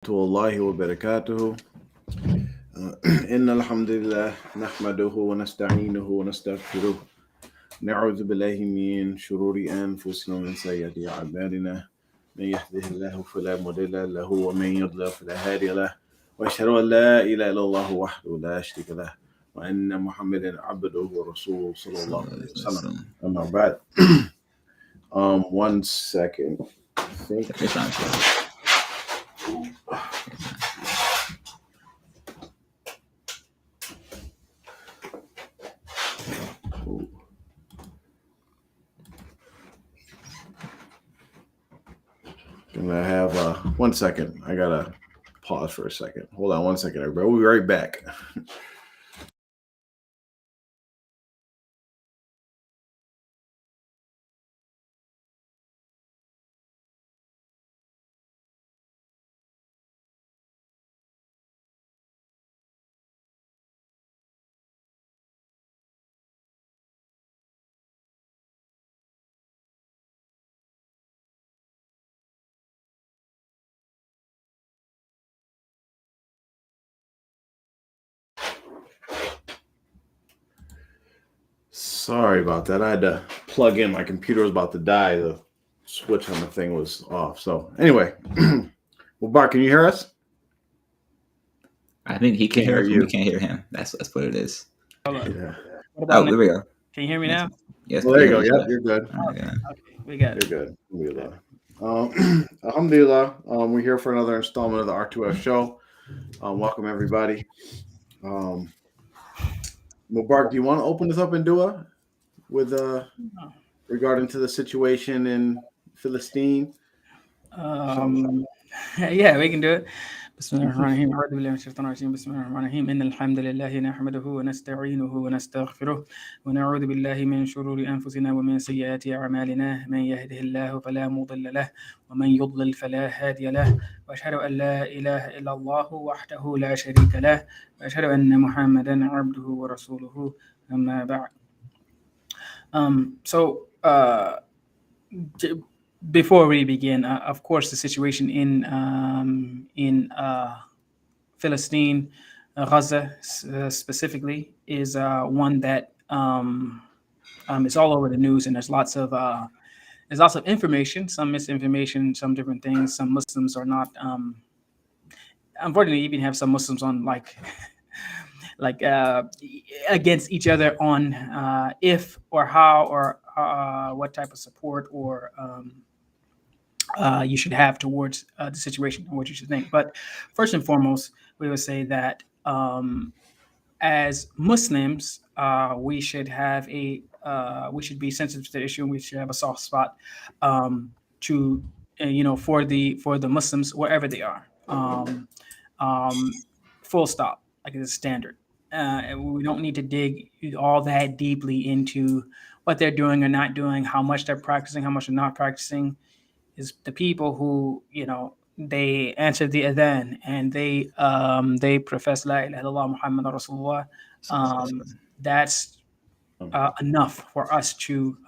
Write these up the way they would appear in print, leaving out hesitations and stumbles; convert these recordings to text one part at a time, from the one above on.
الله وبركاته. إن الحمد لله نحمده ونستعينه ونستغفره. نعوذ بالله من شرور أنفسنا ومن سيئات أعمالنا. من يهده الله فلا مضل له ومن يضلل فلا هادي له. وأشهد أن لا إله إلا الله وحده لا شريك له وأن محمدا عبده ورسوله صلى الله عليه وسلم. أما بعد. 1 second. I think. I have 1 second. I gotta pause for a second. Hold on 1 second, everybody. We'll be right back. Sorry about that. I had to plug in. My computer was about to die. The switch on the thing was off. So anyway, well, Bart, can you hear us? I think he can hear us. We can't hear him. That's what it is. Yeah. Oh, there we go. Can you hear me now? Yes. Well, there you go. Yep, you're good. Okay, we got it. You're good. Alhamdulillah. We're here for another installment of the R2F show. Welcome everybody. Mubarak, do you want to open this up in dua with regarding to the situation in Palestine? Yeah, we can do it. بسم الله الرحمن الرحيم أعوذ بالله من الشيطان الرجيم بسم الله الرحمن الرحيم إن الحمد لله نحمده ونستعينه ونستغفره ونعوذ بالله من شرور أنفسنا ومن سيئات أعمالنا من يهده الله فلا مضل له ومن يضلل فلا هادي له وأشهد أن لا إله إلا الله وحده لا شريك له وأشهد أن محمدا عبده ورسوله أما بعد. Before we begin, of course, the situation in Palestine, Gaza specifically, is one that is all over the news, and there's lots of information, some misinformation, some different things. Some Muslims are not. Unfortunately, you even have some Muslims on against each other on if or how or what type of support or you should have towards the situation and what you should think. But first and foremost, we would say that as Muslims, we should have we should be sensitive to the issue, and we should have a soft spot to for the Muslims wherever they are. Full stop, like it's standard. We don't need to dig all that deeply into what they're doing or not doing, how much they're practicing, how much they're not practicing. Is the people who they answer the adhan and they profess la ilaha illallah Muhammad Rasulullah. That's enough for us to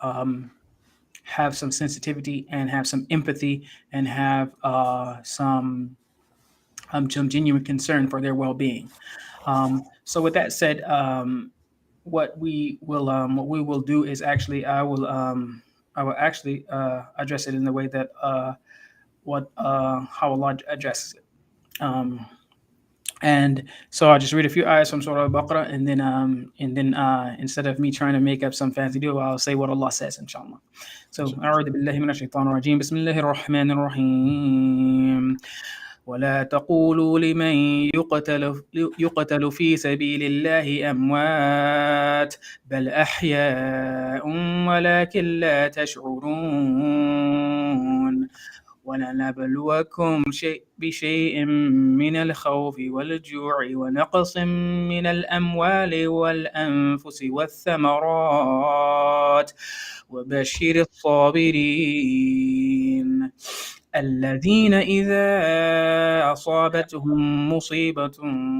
have some sensitivity and have some empathy and have some genuine concern for their well-being. So with that said, what we will do is actually I will actually address it in the way that how Allah addresses it. And so I'll just read a few ayahs from Surah Al-Baqarah, and then instead of me trying to make up some fancy deal, I'll say what Allah says, inshallah. So, أعوذ بالله من الشيطان الرجيم بسم الله الرحمن الرحيم ولا تقولوا لمن يقتل في سبيل الله أموات بل أحياء ولكن لا تشعرون ولنبلوكم بشيء من الخوف والجوع ونقص من الأموال والأنفس والثمرات وبشر الصابرين الذين إذا أصابتهم مصيبة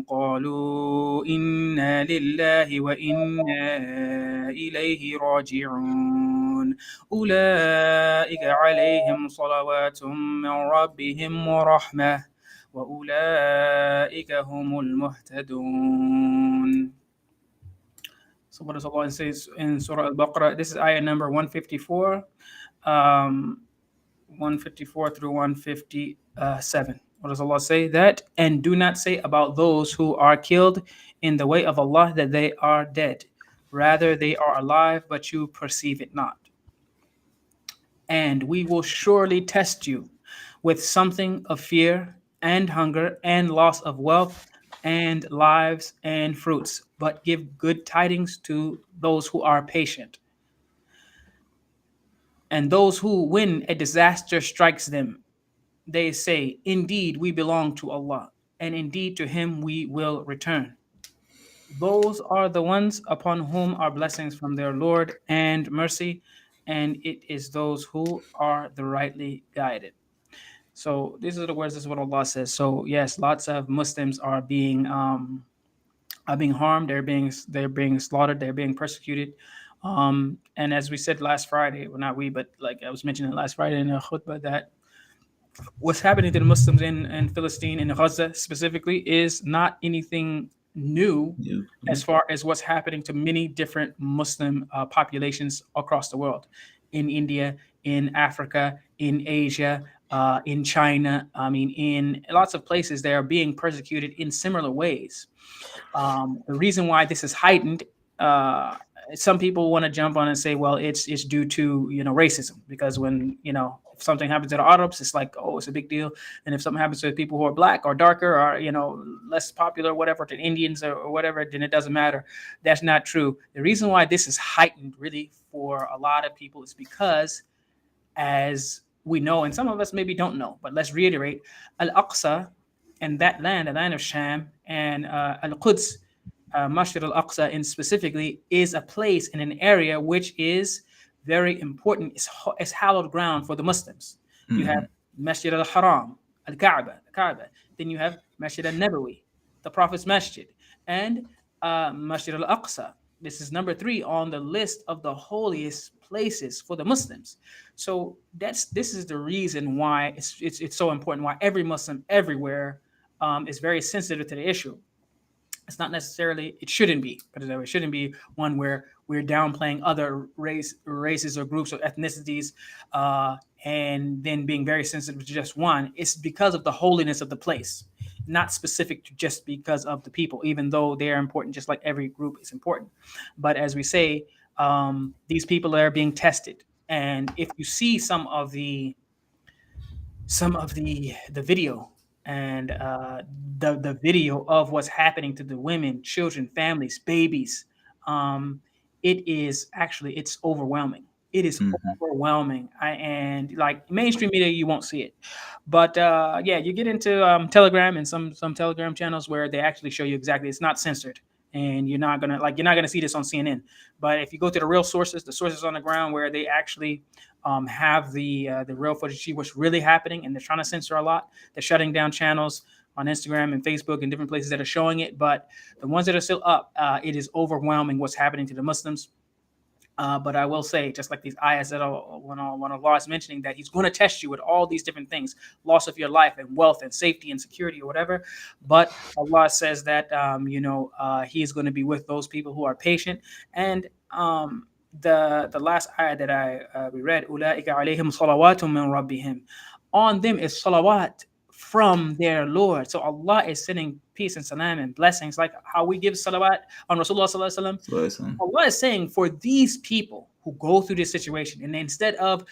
قالوا إنا لله وإنا إليه راجعون أولئك عليهم صلوات من ربهم ورحمة وَأُولَٰئِكَ هُمُ الْمُهْتَدُونَ. So what does Allah say in Surah Al-Baqarah? This is ayah number 154, 154 through 157. What does Allah say? That, and do not say about those who are killed in the way of Allah that they are dead. Rather, they are alive, but you perceive it not. And we will surely test you with something of fear and hunger and loss of wealth and lives and fruits, but give good tidings to those who are patient. And those who, when a disaster strikes them, they say, indeed, we belong to Allah, and indeed to Him we will return. Those are the ones upon whom are blessings from their Lord and mercy, and it is those who are the rightly guided. So these are the words. This is what Allah says. So yes, lots of Muslims are being harmed. They're being slaughtered. They're being persecuted. And as we said last Friday, well, not we, but like I was mentioning last Friday in a khutbah, that what's happening to the Muslims in Palestine, in Gaza specifically, is not anything new as far as what's happening to many different Muslim populations across the world, in India, in Africa, in Asia, in China. I mean, in lots of places, they are being persecuted in similar ways. The reason why this is heightened, uh, some people want to jump on and say, well, it's due to racism, because when if something happens to the Arabs, it's like, oh, it's a big deal, and if something happens to people who are black or darker or less popular, whatever, to Indians or whatever, then it doesn't matter. That's not true. The reason why this is heightened really for a lot of people is because, as we know, and some of us maybe don't know, but let's reiterate, Al-Aqsa and that land, the land of Sham, and Al-Quds, Masjid al-Aqsa in specifically, is a place in an area which is very important. It's hallowed ground for the Muslims. You have Masjid al-Haram, al-Kaaba, the Kaaba. Then you have Masjid al-Nabawi, the Prophet's Masjid, and Masjid al-Aqsa. This is number 3 on the list of the holiest places for the Muslims. So this is the reason why it's so important. Why every Muslim everywhere is very sensitive to the issue. It's not necessarily, it shouldn't be, but it shouldn't be one where we're downplaying other races or groups or ethnicities, and then being very sensitive to just one. It's because of the holiness of the place, not specific to just because of the people, even though they are important, just like every group is important. But as we say, these people are being tested. And if you see some of the video, and the video of what's happening to the women, children, families, babies, it's overwhelming. It is overwhelming. And like mainstream media, you won't see it, but yeah, you get into Telegram and some Telegram channels where they actually show you exactly. It's not censored, and you're not gonna see this on CNN. But if you go to the real sources, the sources on the ground where they actually have the real footage, see what's really happening, and they're trying to censor a lot. They're shutting down channels on Instagram and Facebook and different places that are showing it. But the ones that are still up, it is overwhelming what's happening to the Muslims. But I will say, just like these ayahs that when Allah is mentioning that He's going to test you with all these different things, loss of your life and wealth and safety and security or whatever. But Allah says that He is going to be with those people who are patient. And the last ayah that we read, أُولَٰئِكَ عَلَيْهِمْ صَلَوَاتٌ مِّن رَبِّهِمْ. On them is salawat from their Lord. So Allah is sending peace and salam and blessings, like how we give salawat on Rasulullah sallallahu alaihi wasallam. Allah is saying for these people who go through this situation, and instead of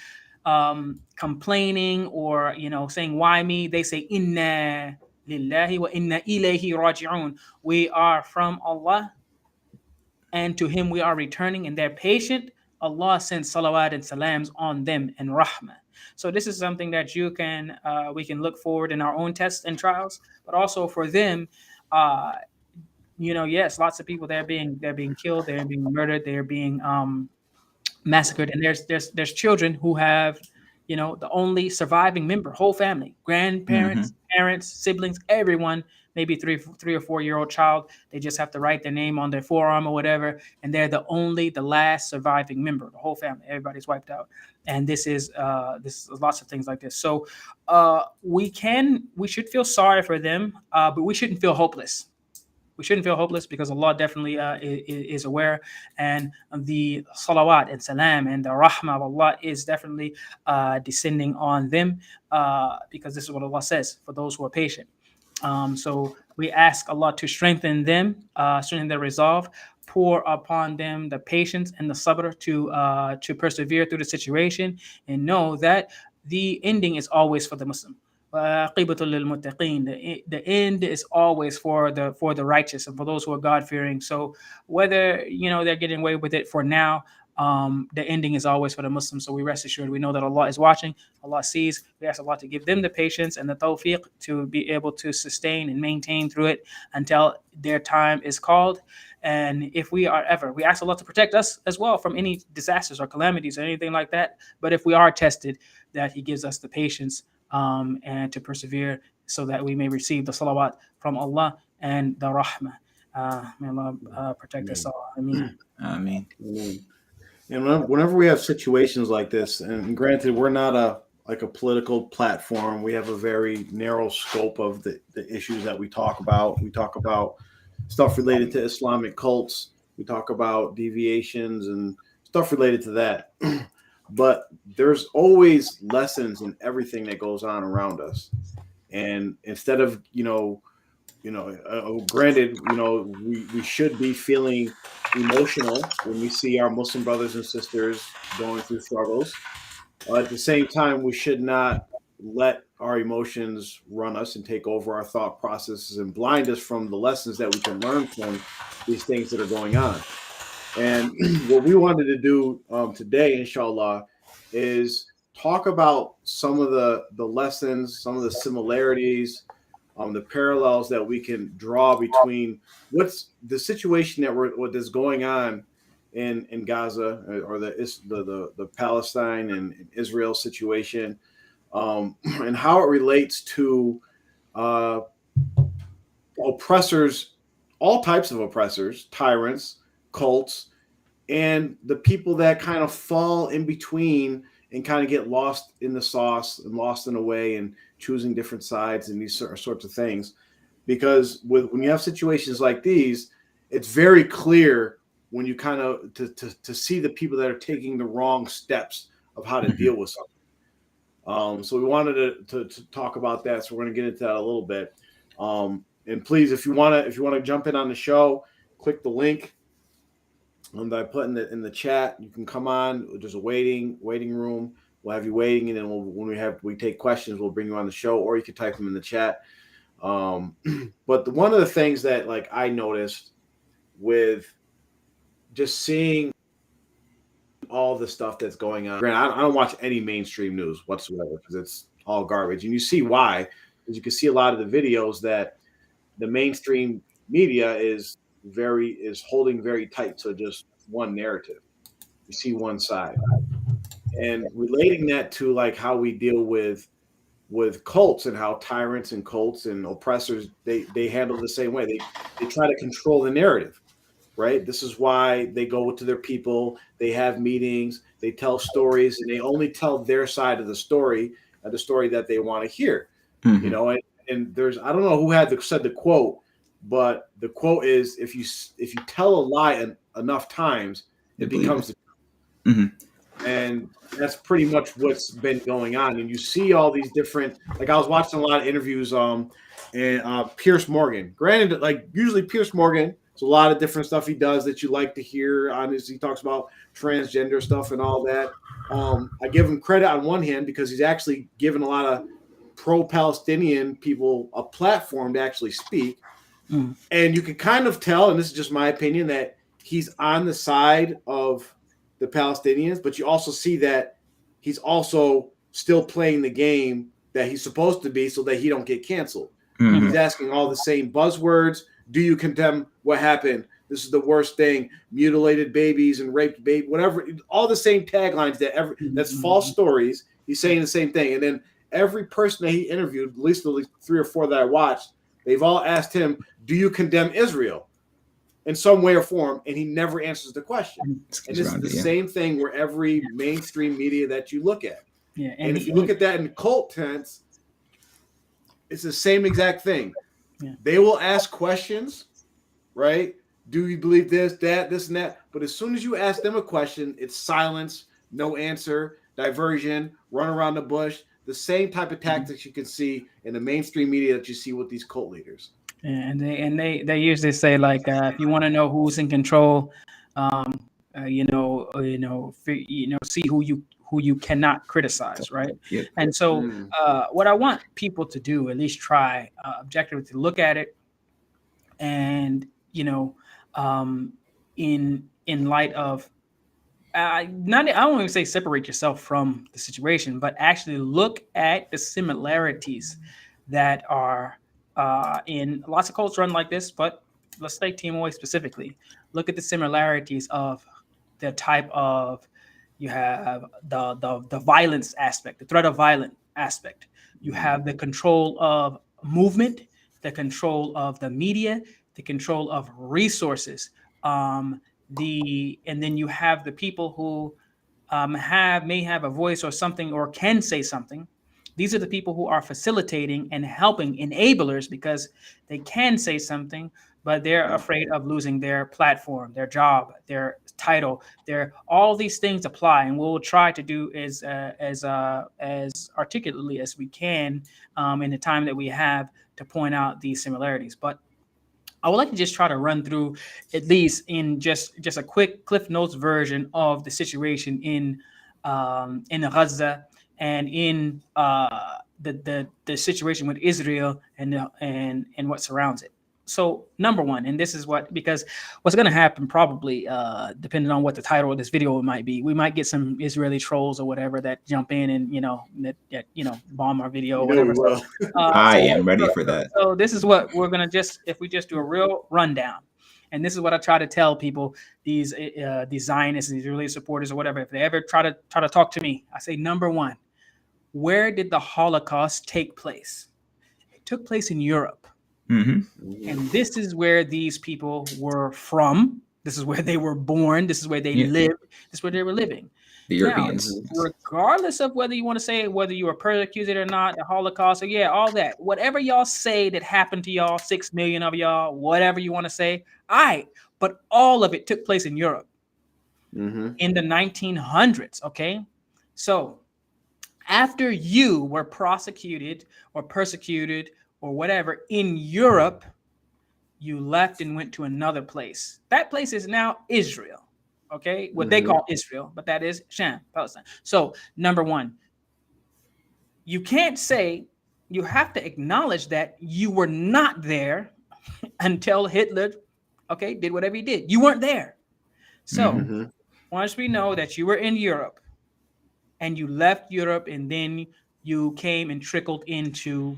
complaining or saying why me, they say inna lillahi wa inna ilayhi raji'un. We are from Allah, and to Him we are returning. And they're patient. Allah sends salawat and salams on them and rahmah. So this is something that we can look forward in our own tests and trials, but also for them, yes, lots of people, they're being killed, they're being murdered, they're being massacred, and there's children who have the only surviving member, whole family, grandparents, parents, siblings, everyone, maybe 3 or 4 year old child. They just have to write their name on their forearm or whatever, and they're the last surviving member. The whole family, everybody's wiped out. And this is lots of things like this. So we should feel sorry for them, but we shouldn't feel hopeless. We shouldn't feel hopeless because Allah definitely is aware, and the salawat and salam and the rahmah of Allah is definitely descending on them, because this is what Allah says for those who are patient. So we ask Allah to strengthen them, strengthen their resolve, pour upon them the patience and the sabr to persevere through the situation, and know that the ending is always for the Muslim. The end is always for the righteous and for those who are God-fearing. So whether they're getting away with it for now, the ending is always for the Muslims. So we rest assured, we know that Allah is watching, Allah sees. We ask Allah to give them the patience and the tawfiq to be able to sustain and maintain through it until their time is called. And if we ask Allah to protect us as well from any disasters or calamities or anything like that. But if we are tested, that He gives us the patience and to persevere so that we may receive the salawat from Allah and the rahmah. May Allah protect us all. Ameen. Ameen. And whenever we have situations like this, and granted, we're not a political platform. We have a very narrow scope of the issues that we talk about. We talk about stuff related to Islamic cults. We talk about deviations and stuff related to that. But there's always lessons in everything that goes on around us. And instead of, granted, we should be feeling emotional when we see our Muslim brothers and sisters going through struggles. At the same time, we should not let our emotions run us and take over our thought processes and blind us from the lessons that we can learn from these things that are going on. And what we wanted to do today, inshallah, is talk about some of the lessons, some of the similarities, the parallels that we can draw between what's the situation what is going on in Gaza, or the Palestine and Israel situation, and how it relates to oppressors, all types of oppressors, tyrants, cults, and the people that kind of fall in between and kind of get lost in the sauce and lost in a way and choosing different sides and these sorts of things. Because when you have situations like these, it's very clear when you kind of to see the people that are taking the wrong steps of how to deal with something. So we wanted to talk about that. So we're going to get into that a little bit. And please, if you want to jump in on the show, click the link that I put in the chat. You can come on. There's a waiting room. We'll have you waiting, and then when we take questions, we'll bring you on the show, or you can type them in the chat. But one of the things that I noticed with just seeing all the stuff that's going on. Granted, I don't watch any mainstream news whatsoever because it's all garbage, and you see why. Because you can see a lot of the videos that the mainstream media is holding very tight to just one narrative. You see one side, and relating that to how we deal with cults and how tyrants and cults and oppressors they handle the same way. They try to control the narrative, right? This is why they go to their people, they have meetings, they tell stories, and they only tell their side of the story that they want to hear. Mm-hmm. And there's, I don't know who said the quote, but the quote is, if you tell a lie enough times, it becomes the truth. Mm-hmm. And that's pretty much what's been going on. And you see all these different, I was watching a lot of interviews, and Piers Morgan. Granted, usually Piers Morgan, there's a lot of different stuff he does that you like to hear. He talks about transgender stuff and all that. I give him credit on one hand because he's actually given a lot of pro-Palestinian people a platform to actually speak. Mm. And you can kind of tell, and this is just my opinion, that he's on the side of the Palestinians, but you also see that he's also still playing the game that he's supposed to be so that he don't get canceled. Mm-hmm. He's asking all the same buzzwords. Do you condemn what happened? This is the worst thing. Mutilated babies and raped babies, whatever. All the same taglines that's false stories. He's saying the same thing. And then every person that he interviewed, at least 3 or 4 that I watched, they've all asked him, do you condemn Israel in some way or form? And he never answers the question. And this is the same thing where every mainstream media that you look at. Yeah, and if you look at that in cult sense, it's the same exact thing. Yeah. They will ask questions, right? Do you believe this, that, this, and that? But as soon as you ask them a question, it's silence, no answer, diversion, run around the bush. The same type of tactics you can see in the mainstream media that you see with these cult leaders. Yeah, and they usually say, like, if you want to know who's in control, see who you cannot criticize, right? Yeah. And so what I want people to do, at least try objectively to look at it, and in light of I don't even say separate yourself from the situation, but actually look at the similarities that are in lots of cults run like this. But let's take Timor specifically. Look at the similarities of the type of, you have the violence aspect, the threat of violent aspect. You have the control of movement, the control of the media, the control of resources. And then you have the people who may have a voice or something, or can say something. These are the people who are facilitating and helping, enablers, because they can say something, but they're afraid of losing their platform, their job, their title. All these things apply, and we'll try to do as articulately as we can in the time that we have to point out these similarities. But I would like to just try to run through, at least in just a quick Cliff Notes version of the situation in Gaza and in the situation with Israel and what surrounds it. So number one, and this is because what's going to happen probably, depending on what the title of this video might be, we might get some Israeli trolls or whatever that jump in and bomb our video or whatever. I am ready for that. So this is what we're going to if we just do a real rundown. And this is what I try to tell people, these Zionists, these Israeli supporters or whatever, if they ever try to talk to me, I say, number one, where did the Holocaust take place? It took place in Europe. Mm-hmm. And this is where these people were from. This is where they were born. This is where they lived. This is where they were living. The Europeans. Now, regardless of whether you want to say whether you were persecuted or not, the Holocaust, or all that, whatever y'all say that happened to y'all, 6 million of y'all, whatever you want to say, but all of it took place in Europe in the 1900s. Okay, so after you were prosecuted or persecuted or whatever in Europe, you left and went to another place. That place is now Israel. Okay, what they call Israel, but that is Sham, Palestine. So number one, you can't say, you have to acknowledge that you were not there until Hitler, did whatever he did. You weren't there. So once we know that you were in Europe and you left Europe and then you came and trickled into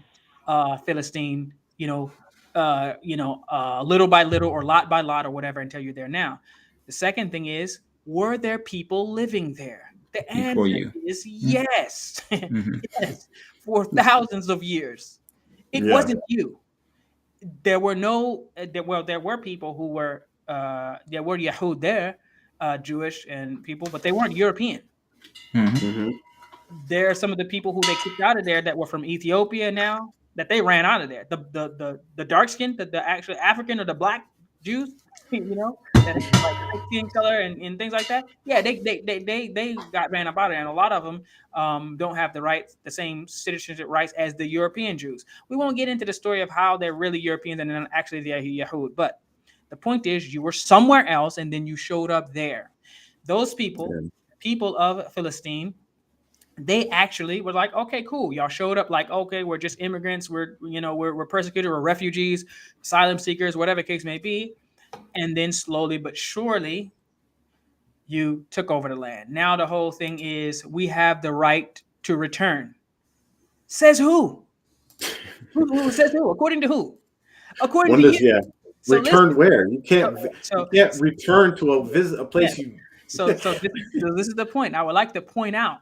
Philistine, little by little or lot by lot or whatever until you're there now. The second thing is, were there people living there? The answer is yes. Yes, for thousands of years. It wasn't you. There were there were people who were there were Yahud there, Jewish and people, but they weren't European. There are some of the people who they kicked out of there that were from Ethiopia now, that they ran out of there. The dark skin, the actual African or the black Jews, that like skin color and things like that. Yeah, they got ran up out of there, and a lot of them don't have the same citizenship rights as the European Jews. We won't get into the story of how they're really Europeans and then actually they're Yahud, but the point is, you were somewhere else and then you showed up there. Those people of Philistine, they actually were like, okay, cool. Y'all showed up like, okay, we're just immigrants. We're persecuted. We're refugees, asylum seekers, whatever the case may be. And then slowly but surely, you took over the land. Now the whole thing is, we have the right to return. Says who? Who says who? According to who? According to you. Yeah. So return where? You can't return to a place you. So this is the point. I would like to point out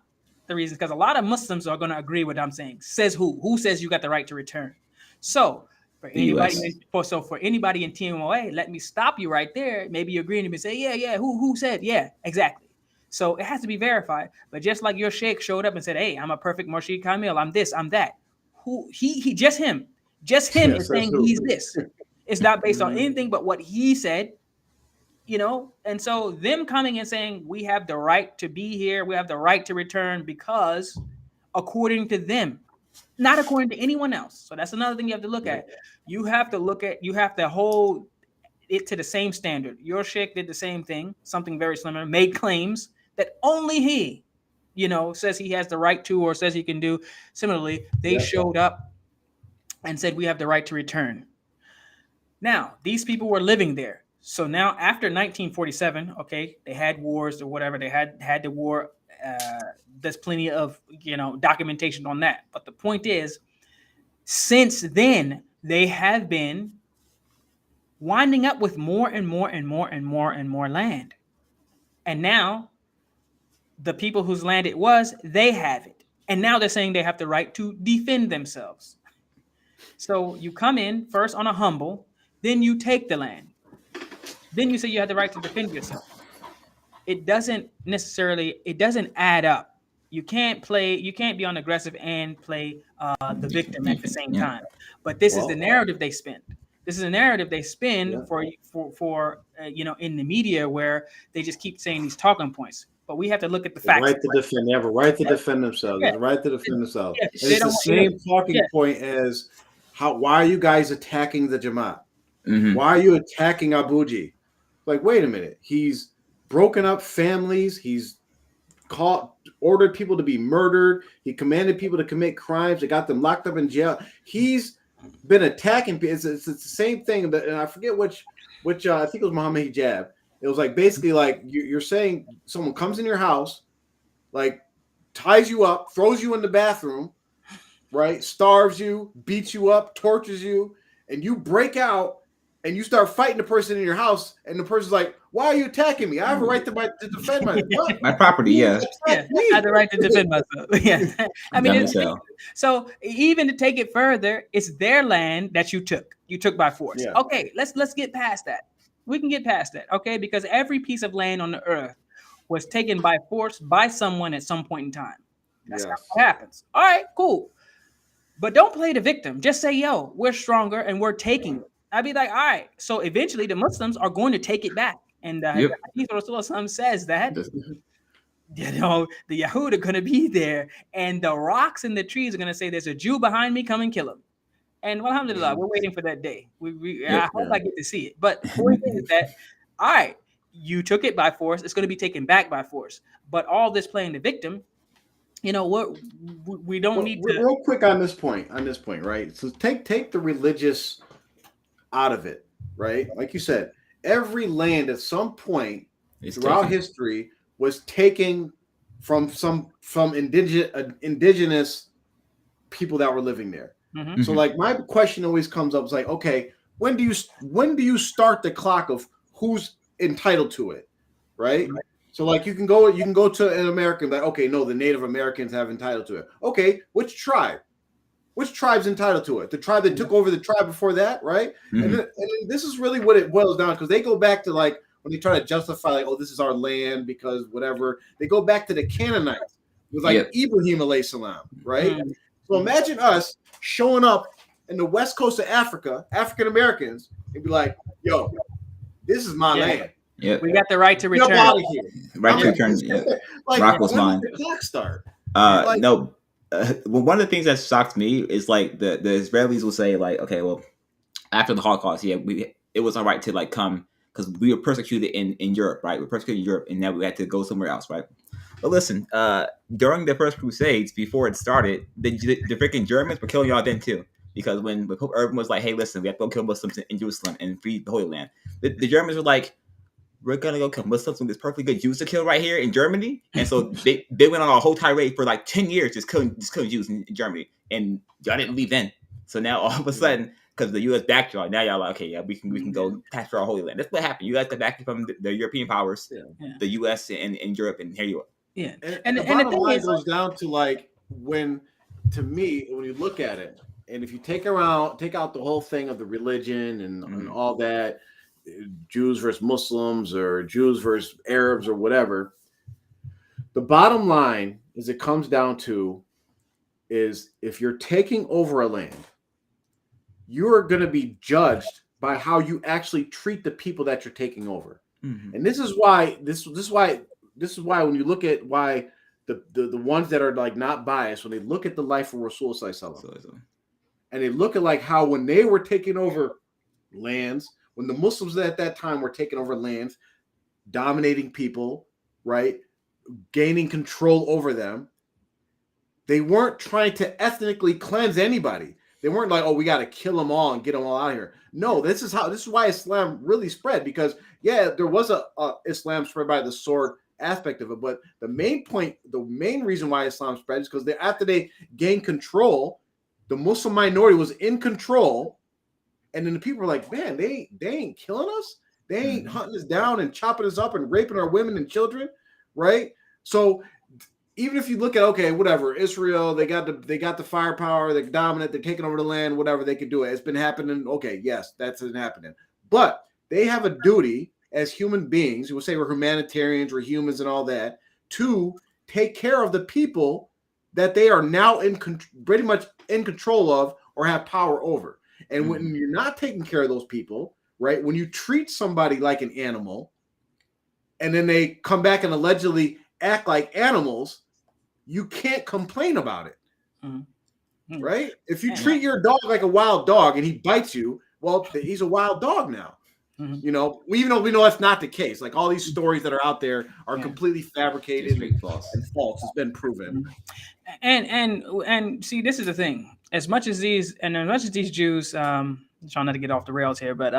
the reasons, because a lot of Muslims are going to agree with what I'm saying. Says who? Who says you got the right to return? So for anybody, for anybody in TMOA, let me stop you right there. Maybe you agree and say, yeah. Who said? Yeah, exactly. So it has to be verified. But just like your sheikh showed up and said, "Hey, I'm a perfect Murshid Kamil. I'm this. I'm that." Who he just him is saying he's this. It's not based on anything but what he said. And so them coming and saying we have the right to be here, we have the right to return because according to them, not according to anyone else. So that's another thing you have to look at. You have to hold it to the same standard. Your sheikh did the same thing, something very similar, made claims that only he, says he has the right to or says he can do. Similarly, they showed up and said we have the right to return. Now, these people were living there. So now after 1947, okay, they had wars or whatever. They had the war. There's plenty of, documentation on that. But the point is, since then, they have been winding up with more and more and more and more and more land. And now the people whose land it was, they have it. And now they're saying they have the right to defend themselves. So you come in first on a humble, then you take the land. Then you say you have the right to defend yourself. It doesn't add up. You can't be on aggressive and play the victim at the same time. But this is the narrative they spin. This is a narrative they spin for in the media where they just keep saying these talking points. But we have to look at the facts. Right to defend. They have a right to defend themselves. Yeah. Right to defend themselves. Yeah. It's the same talking point as why are you guys attacking the Jamaat? Mm-hmm. Why are you attacking Abuji? Like, wait a minute. He's broken up families. He's ordered people to be murdered. He commanded people to commit crimes. They got them locked up in jail. He's been attacking people. It's the same thing. And I forget which I think it was Muhammad Hijab. It was like basically like you're saying someone comes in your house, like ties you up, throws you in the bathroom, right? Starves you, beats you up, tortures you, and you break out and you start fighting the person in your house, and the person's like, "Why are you attacking me? I have a right to defend my property." Yeah, I have the right to defend myself. Yeah, I mean, so even to take it further, it's their land that you took. You took by force. Yeah. Okay, let's get past that. We can get past that, okay? Because every piece of land on the earth was taken by force by someone at some point in time. That's how it happens. All right, cool. But don't play the victim. Just say, "Yo, we're stronger and we're taking it." I'd be like, all right. So eventually the Muslims are going to take it back. And Hadith Rasulullah says that, the Yahud are going to be there. And the rocks and the trees are going to say, there's a Jew behind me, come and kill him. And alhamdulillah, we're waiting for that day. I hope I get to see it. But the point is that, all right, you took it by force. It's going to be taken back by force. But all this playing the victim, we don't need to. Real quick on this point, right? So take the religious out of it, right? Like you said, every land at some point throughout history was taken from indigenous people that were living there. Mm-hmm. So like my question always comes up is like, okay, when do you start the clock of who's entitled to it, right? So like you can go to an American like, okay, no, the Native Americans have entitled to it. Okay, which tribe? Which tribe's entitled to it? The tribe that took over the tribe before that, right? Mm-hmm. And this is really what it boils down, because they go back to like when they try to justify like, oh, this is our land because whatever. They go back to the Canaanites with like Ibrahim alayhi salam, right? Mm-hmm. So imagine us showing up in the west coast of Africa, African Americans, and be like, "Yo, this is my land. Yeah, we got the right to return. Out of here. Right to return. Like, Rock was mine. The clock start. No." Well, one of the things that shocked me is like the Israelis will say like, okay, well, after the Holocaust, it was all right to like come because we were persecuted in Europe, right? We were persecuted in Europe, and now we had to go somewhere else, right? But listen, during the First Crusades, before it started, the freaking Germans were killing y'all then too, because when Pope Urban was like, hey, listen, we have to go kill Muslims in Jerusalem and free the Holy Land, the Germans were like, we're gonna go kill Muslims when there's perfectly good Jews to kill right here in Germany, and so they went on a whole tirade for like 10 years just killing Jews in Germany, and y'all didn't leave then. So now all of a sudden, because the U.S. backed y'all, now y'all like, okay, yeah, we can go capture our Holy Land. That's what happened. You guys got back from the European powers, the U.S. and Europe, and here you are. Yeah. And the And the bottom thing line is, goes down to like to me, when you look at it, and if you take out the whole thing of the religion and all that, Jews versus Muslims or Jews versus Arabs or whatever, the bottom line is it comes down to is if you're taking over a land, you are going to be judged by how you actually treat the people that you're taking over. And this is why when you look at why the ones that are like not biased, when they look at the life of Rasul Sallallahu Alaihi Wasallam, and they look at like how when they were taking over lands, when the Muslims at that time were taking over lands, dominating people, right, gaining control over them, they weren't trying to ethnically cleanse anybody. They weren't like, oh, we got to kill them all and get them all out of here. No, this is why Islam really spread, because yeah, there was a Islam spread by the sword aspect of it, but the main reason why Islam spread is because after they gained control, the Muslim minority was in control, and then the people were like, man, they ain't killing us, they ain't hunting us down and chopping us up and raping our women and children, right? So even if you look at, okay, whatever, Israel, they got the firepower, they're dominant, they're taking over the land, whatever, they can do it. It's been happening. Okay, yes, that's been happening. But they have a duty as human beings, we'll say we're humanitarians, we're humans and all that, to take care of the people that they are now pretty much in control of or have power over. And when you're not taking care of those people, right, when you treat somebody like an animal and then they come back and allegedly act like animals, you can't complain about it, right? If you treat your dog like a wild dog and he bites you, well, he's a wild dog now. You know, even though we know that's not the case. Like all these stories that are out there are completely fabricated and false. It's been proven. And see, this is the thing. As much as these Jews, I'm trying not to get off the rails here, but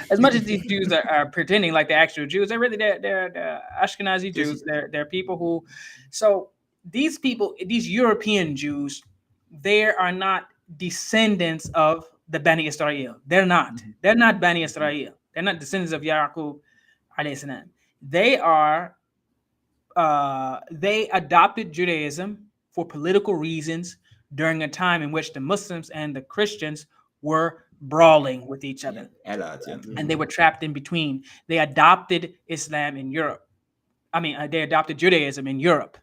as much as these Jews are pretending like the actual Jews, they're Ashkenazi Jews. They're people who, so these people, these European Jews, they are not descendants of the Bani Israel. They're not. They're not Bani Israel. They're not descendants of Yaqub alayhi salam. They adopted Judaism for political reasons during a time in which the Muslims and the Christians were brawling with each other. And they were trapped in between. They adopted Islam in Europe. They adopted Judaism in Europe.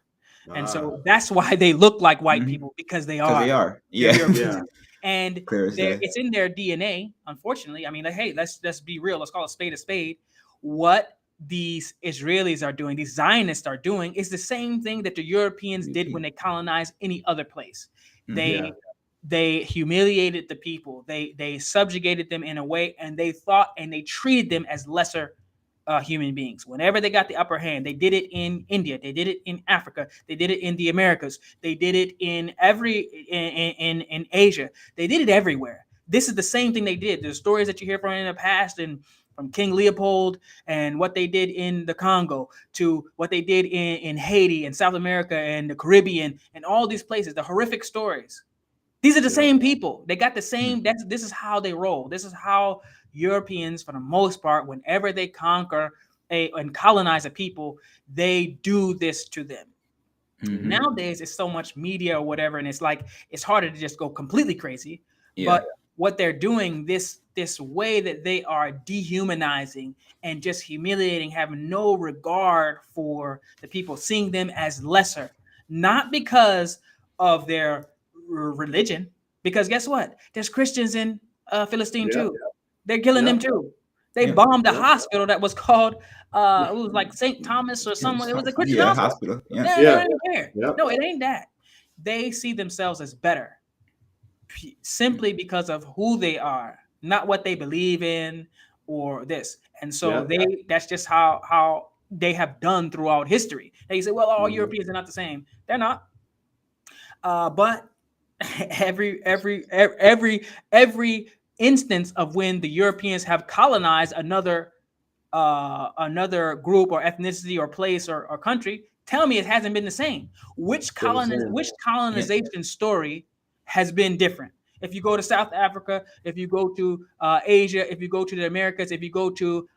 And so that's why they look like white people, because they are. They are. Yeah. And it's in their DNA, unfortunately. Hey, let's be real. Let's call a spade. What these Israelis are doing, these Zionists are doing, is the same thing that the Europeans did when they colonized any other place. They humiliated the people. They subjugated them in a way, and they thought and they treated them as lesser human beings. Whenever they got the upper hand, they did it in India, they did it in Africa, they did it in the Americas, they did it in Asia, they did it everywhere. This is the same thing they did. The stories that you hear from in the past, and from King Leopold and what they did in the Congo to what they did in Haiti and South America and the Caribbean and all these places, the horrific stories. These are the same people. They got the same. This is how they roll. This is how Europeans, for the most part, whenever they conquer and colonize a people, they do this to them. Nowadays, it's so much media or whatever, and it's like it's harder to just go completely crazy. But what they're doing, this way that they are dehumanizing and just humiliating, having no regard for the people, seeing them as lesser, not because of their religion, because guess what? There's Christians in Philistine too. They're killing them too. They bombed a hospital that was called it was like St. Thomas or someone. It was a Christian hospital. No, it ain't that. They see themselves as better simply because of who they are, not what they believe in or this. And so that's just how they have done throughout history. They say, well, all Europeans are not the same. They're not. But every instance of when the Europeans have colonized another group or ethnicity or place or country, tell me it hasn't been the same. Which colonization story has been different? If you go to South Africa, if you go to Asia, if you go to the Americas, if you go to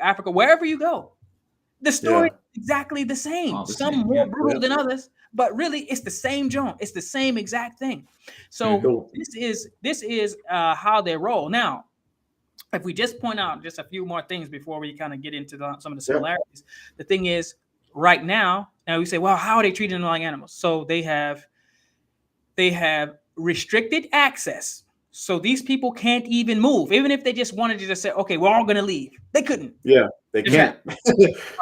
Africa, wherever you go, The story is exactly the same. All the Some same, more yeah. brutal than others, but really it's the same joint. It's the same exact thing. So this is how they roll. Now, if we just point out just a few more things before we kind of get into some of the similarities, the thing is, right now we say, well, how are they treating them like animals? So they have restricted access. So these people can't even move. Even if they just wanted to just say, okay, we're all going to leave, they couldn't. Yeah, they can't.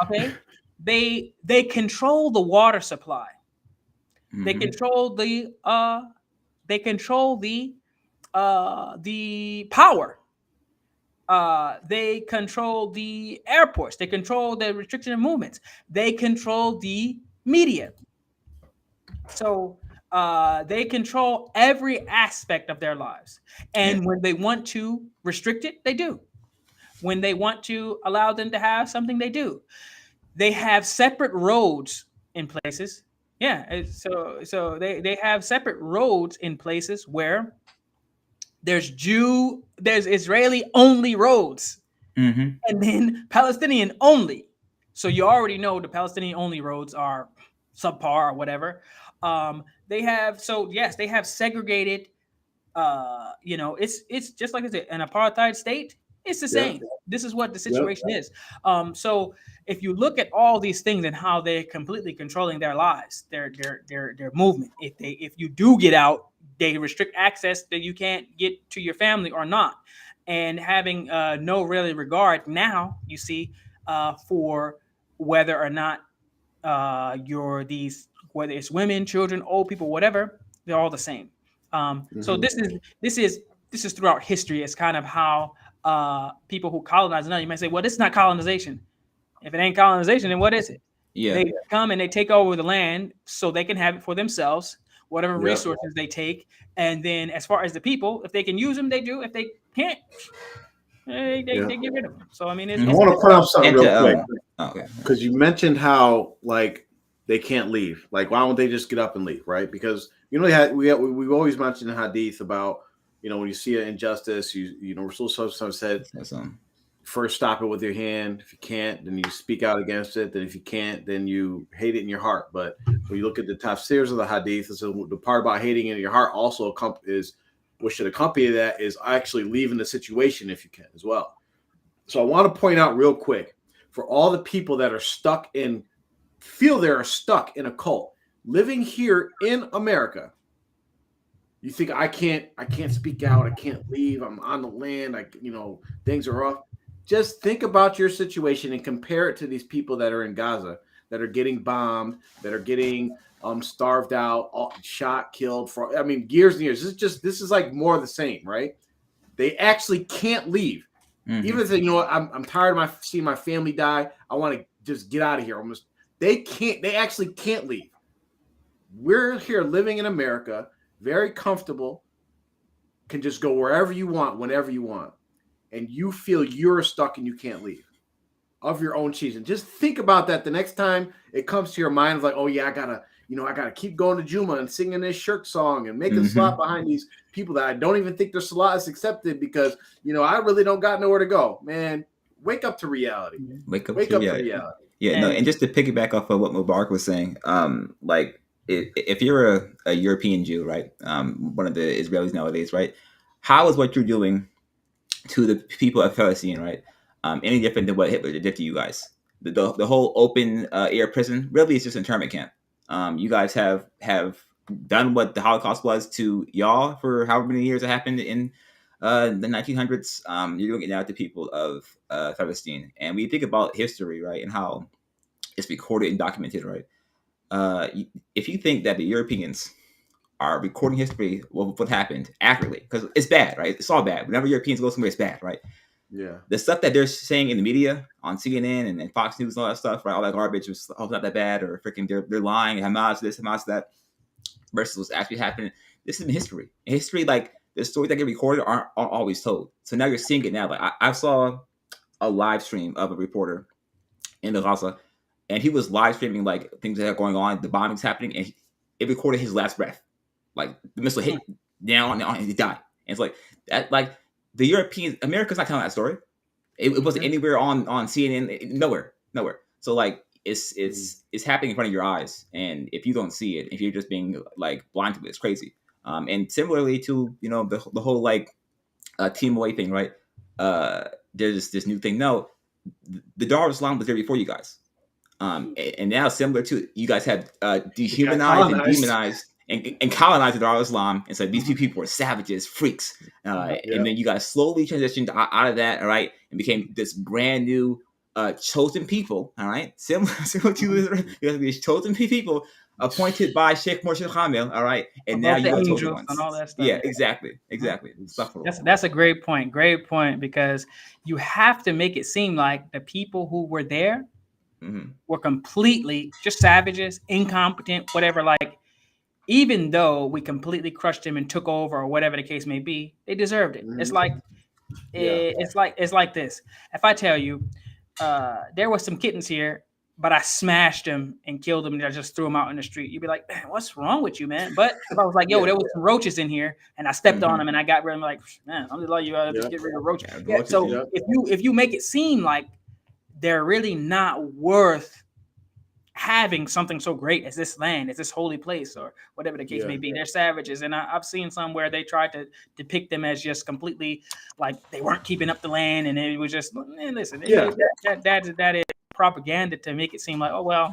Okay, they control the water supply. They control the power. They control the airports. They control the restriction of movements. They control the media. So they control every aspect of their lives. And when they want to restrict it, they do. When they want to allow them to have something, they do. They have separate roads in places. Yeah. So they have separate roads in places where there's Israeli only roads, and then Palestinian only. So you already know the Palestinian only roads are subpar or whatever. They have segregated. It's just like an apartheid state. It's the same. This is what the situation is. So if you look at all these things and how they're completely controlling their lives, their movement. If you do get out, they restrict access that you can't get to your family or not, and having no really regard now, you see, for whether or not whether it's women, children, old people, whatever, they're all the same. So this is throughout history. It's kind of how people who colonize another. You might say, well, this is not colonization. If it ain't colonization, then what is it? Yeah. They come and they take over the land so they can have it for themselves, whatever resources they take. And then as far as the people, if they can use them, they do. If they can't, they get rid of them. So I mean, I want to point out something real quick. Okay. Because you mentioned how like they can't leave. Like, why don't they just get up and leave, right? Because we've always mentioned in Hadith about, when you see an injustice, Rasul said, first stop it with your hand. If you can't, then you speak out against it. Then if you can't, then you hate it in your heart. But when you look at the tafsirs of the Hadith, so the part about hating it in your heart also is what should accompany that is actually leaving the situation if you can as well. So I want to point out real quick, for all the people that are feel they're stuck in a cult, living here in America, you think I can't speak out, I can't leave, I'm on the land, things are rough. Just think about your situation and compare it to these people that are in Gaza, that are getting bombed, that are getting starved out, shot, killed years and years. This is like more of the same, right? They actually can't leave. Even if they, I'm tired of seeing my family die. I want to just get out of here. They actually can't leave. We're here living in America, very comfortable, can just go wherever you want, whenever you want. And you feel you're stuck and you can't leave of your own choosing. Just think about that the next time it comes to your mind of like, oh yeah, I gotta keep going to Juma and singing this shirk song and making salat behind these people that I don't even think their salat is accepted because I really don't got nowhere to go. Man, wake up to reality. Wake up to reality. Yeah, and just to piggyback off of what Mubarak was saying, if you're a European Jew, right, one of the Israelis nowadays, right, how is what you're doing to the people of Palestine, right, any different than what Hitler did to you guys? The whole open air prison really is just an internment camp. You guys have done what the Holocaust was to y'all for however many years it happened in the 1900s. You're doing it now to people of Palestine. And we think about history, right, and how it's recorded and documented, right? If you think that the Europeans are recording history of what happened accurately, because it's bad, right? It's all bad. Whenever Europeans go somewhere, it's bad, right? Yeah. The stuff that they're saying in the media on CNN and Fox News and all that stuff, right? All that garbage was not that bad, or freaking they're lying, Hamas this, Hamas that, versus what's actually happening. This is in history. In history, like the stories that get recorded aren't always told. So now you're seeing it now. Like I saw a live stream of a reporter in the Gaza, and he was live streaming like things that are going on, the bombings happening, and it recorded his last breath. Like the missile hit down and he died. And it's like that. Like the America's not telling that story. It wasn't anywhere on CNN. Nowhere. So like it's happening in front of your eyes, and if you don't see it, if you're just being like blind to it, it's crazy. And similarly to the whole like team away thing, right? There's this new thing. No, the Dar of Islam was there before you guys. And now similar to you guys have dehumanized and colonized. demonized and colonized the Dar of Islam and said these people are savages, freaks. And then you guys slowly transitioned out of that, all right, and became this brand new chosen people, all right, similar to Israel. You have these chosen people appointed by Sheikh Moshe Hamil, all right, and now Above you the are chosen angels ones. and all that stuff. Yeah, exactly. Astaghfirullah. That's a great point. Great point, because you have to make it seem like the people who were there were completely just savages, incompetent, whatever. Like, even though we completely crushed them and took over, or whatever the case may be, they deserved it. It's like it's like this. If I tell you there were some kittens here, but I smashed them and killed them, and I just threw them out in the street, you'd be like, man, what's wrong with you, man? But if I was like, yo, there was some roaches in here, and I stepped on them and I got rid of them, like, man, I'm just like you, just get rid of roaches. So if you make it seem like they're really not worth having something so great as this land, as this holy place, or whatever the case may be, they're savages. And I've seen some where they tried to depict them as just completely like they weren't keeping up the land, and it was just, man, listen, that is propaganda to make it seem like, oh well,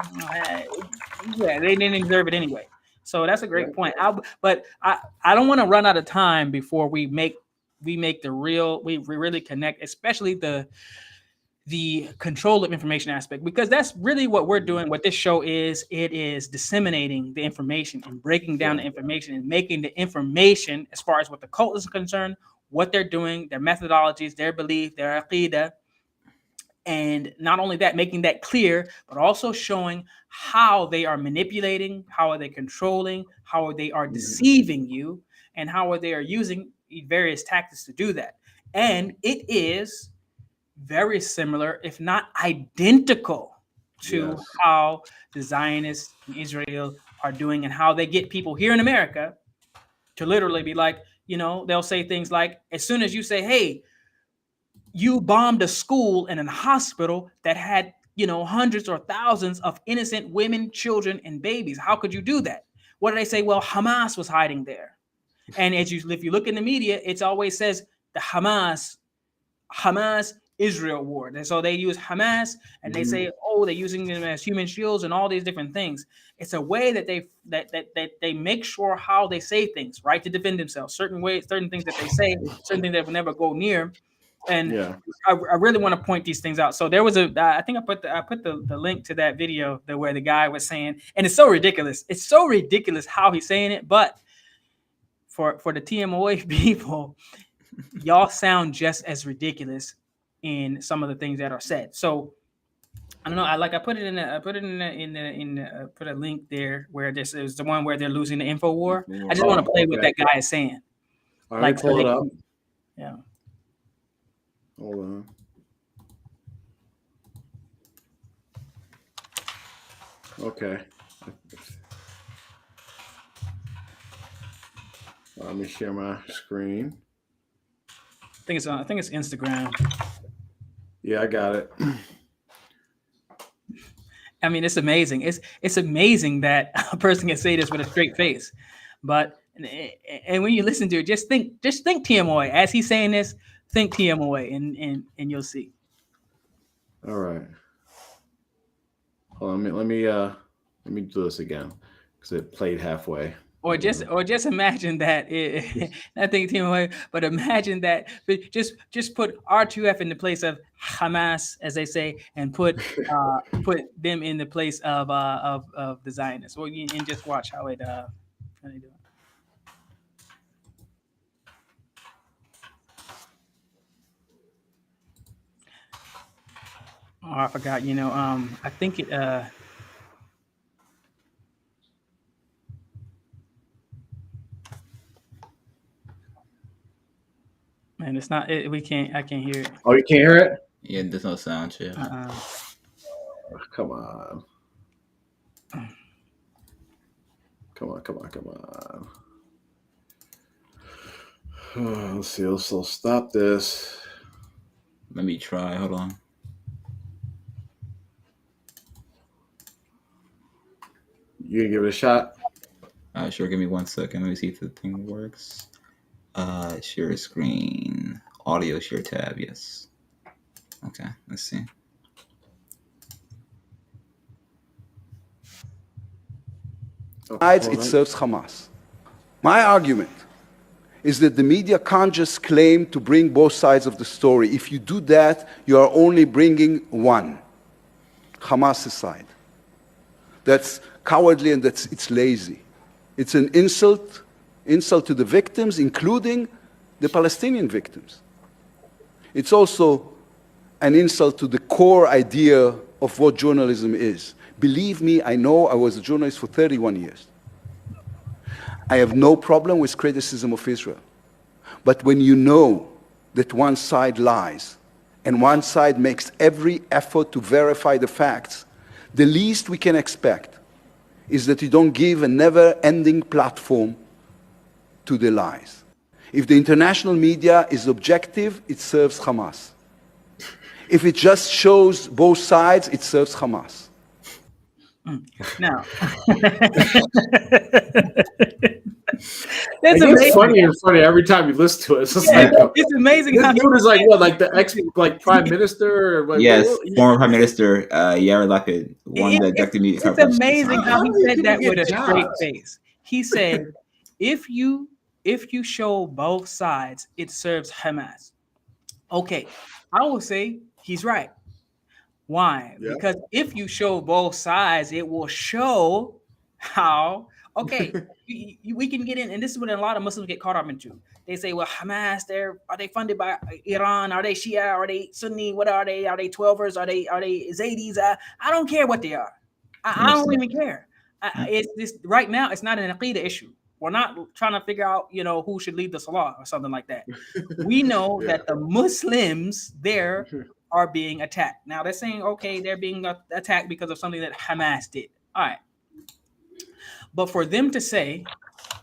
yeah, they didn't deserve it anyway. So that's a great point. But I don't want to run out of time before we make the real, we really connect, especially the control of information aspect, because that's really what we're doing. What this show is, it is disseminating the information and breaking down the information and making the information, as far as what the cult is concerned, what they're doing, their methodologies, their belief, their aqidah, and not only that, making that clear, but also showing how they are manipulating, how are they controlling, how they are deceiving you, and how they are using various tactics to do that. And it is very similar, if not identical, to how the Zionists in Israel are doing, and how they get people here in America to literally be like, they'll say things like, as soon as you say, hey, you bombed a school and a hospital that had, hundreds or thousands of innocent women, children, and babies, how could you do that? What do they say? Well, Hamas was hiding there. And if you look in the media, it always says the Hamas Israel war. And so they use Hamas, and they say, oh, they're using them as human shields and all these different things. It's a way that they make sure how they say things, right, to defend themselves. Certain ways, certain things that they say, certain things that will never go near. And I really want to point these things out. So there was I think I put the link to that video where the guy was saying, and it's so ridiculous. It's so ridiculous how he's saying it, but for the TMOA people, y'all sound just as ridiculous in some of the things that are said. So I don't know. I put a link there where this is the one where they're losing the info war. I just want to play what that guy is saying. All right, pull it up. Yeah. Hold on. Okay. Let me share my screen. I think it's Instagram. Yeah, I got it. I mean, it's amazing. It's amazing that a person can say this with a straight face. But and when you listen to it, just think TMOA as he's saying this. Think TMOA, and you'll see. All right. Hold on, let me do this again because it played halfway. Or just imagine that not think TMOA, but imagine that. But just put R2F in the place of Hamas, as they say, and put them in the place of the Zionists. Well, and just watch how they do it. Oh, I forgot. I think it. Man, it's not. I can't hear it. Oh, you can't hear it? Yeah, there's no sound. Yeah. Come on. Come on. Let's see. Let's stop this. Let me try. Hold on. You gonna give it a shot? Sure. Give me 1 second. Let me see if the thing works. Share screen. Audio share tab. Yes. Okay. Let's see. It serves Hamas. My argument is that the media can't just claim to bring both sides of the story. If you do that, you are only bringing one, Hamas' side. That's cowardly and it's lazy. It's an insult to the victims, including the Palestinian victims. It's also an insult to the core idea of what journalism is. Believe me, I know I was a journalist for 31 years. I have no problem with criticism of Israel. But when you know that one side lies and one side makes every effort to verify the facts, the least we can expect is that you don't give a never-ending platform to the lies. If the international media is objective, it serves Hamas. If it just shows both sides, it serves Hamas. Now, It gets funnier and funnier every time you listen to it. It's, just like, it's amazing this how dude is like what, like the ex, like prime minister, or like, Yes, what? former Prime Minister Yair Lapid won the objective media it's coverage. amazing how he How do said that people with a get straight jobs? face. He said, if you show both sides, it serves Hamas. Okay, I will say he's right. Why? Yeah. Because if you show both sides, it will show how, okay, we can get in, and this is what a lot of Muslims get caught up into. They say, well, Hamas, are they funded by Iran? Are they Shia? Are they Sunni? What are they? Are they 12ers? Are they Zaydis? I don't care what they are. I don't even care. It's this right now, it's not an Aqidah issue. We're not trying to figure out, who should lead the Salah or something like that. We know that the Muslims there are being attacked. Now they're saying, okay, they're being attacked because of something that Hamas did. All right. But for them to say,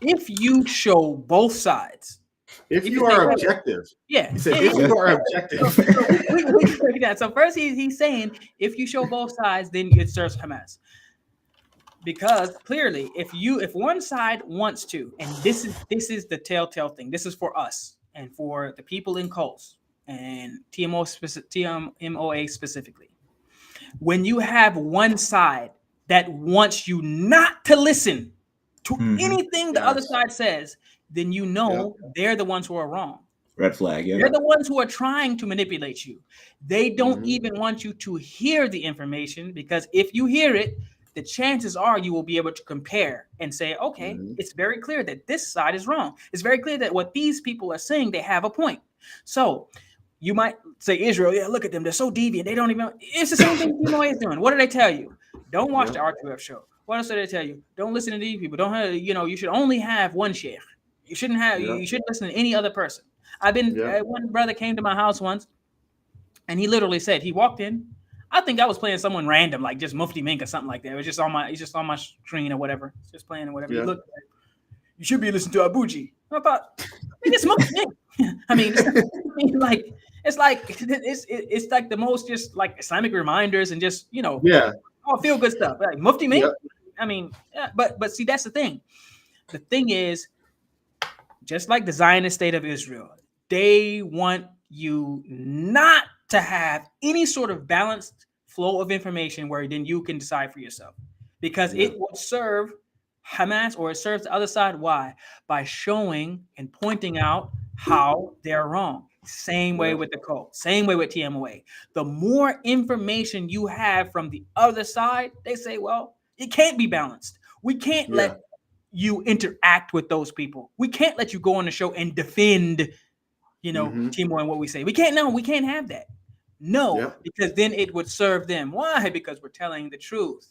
if you show both sides, If you are say, objective, yeah, he said, if you are objective. we can break that. So first he's saying, if you show both sides, then it serves Hamas. Because clearly, if one side wants to, and this is the telltale thing. This is for us and for the people in cults and TMOA specifically. When you have one side that wants you not to listen to anything the other side says, then they're the ones who are wrong. Red flag, yeah. They're the ones who are trying to manipulate you. They don't even want you to hear the information, because if you hear it, the chances are you will be able to compare and say, okay, it's very clear that this side is wrong. It's very clear that what these people are saying, they have a point. So you might say, Israel, yeah, look at them. They're so deviant. They don't even, it's the same thing TMOA is doing. What do they tell you? Don't watch the R2F show. What else do they tell you? Don't listen to these people. Don't have, you should only have one sheikh. You shouldn't have, you shouldn't listen to any other person. One brother came to my house once, and he literally said, he walked in. I think I was playing someone random, like just Mufti Mink or something like that. It was just on my screen or whatever. Just playing or whatever. Yeah. He looked like, you should be listening to Abuji. I thought, it's Mufti Mink. I mean, it's like the most just like Islamic reminders and just, all feel good stuff. Like Mufti Mink. Yeah. I mean, but see, that's the thing. The thing is, just like the Zionist state of Israel, they want you not to have any sort of balanced flow of information where then you can decide for yourself, because it will serve Hamas, or it serves the other side. Why? By showing and pointing out how they're wrong. Same way with the cult, same way with TMOA. The more information you have from the other side, they say, well, it can't be balanced. We can't let you interact with those people. We can't let you go on the show and defend, TMOA and what we say. We can't have that. No, because then it would serve them. Why? Because we're telling the truth.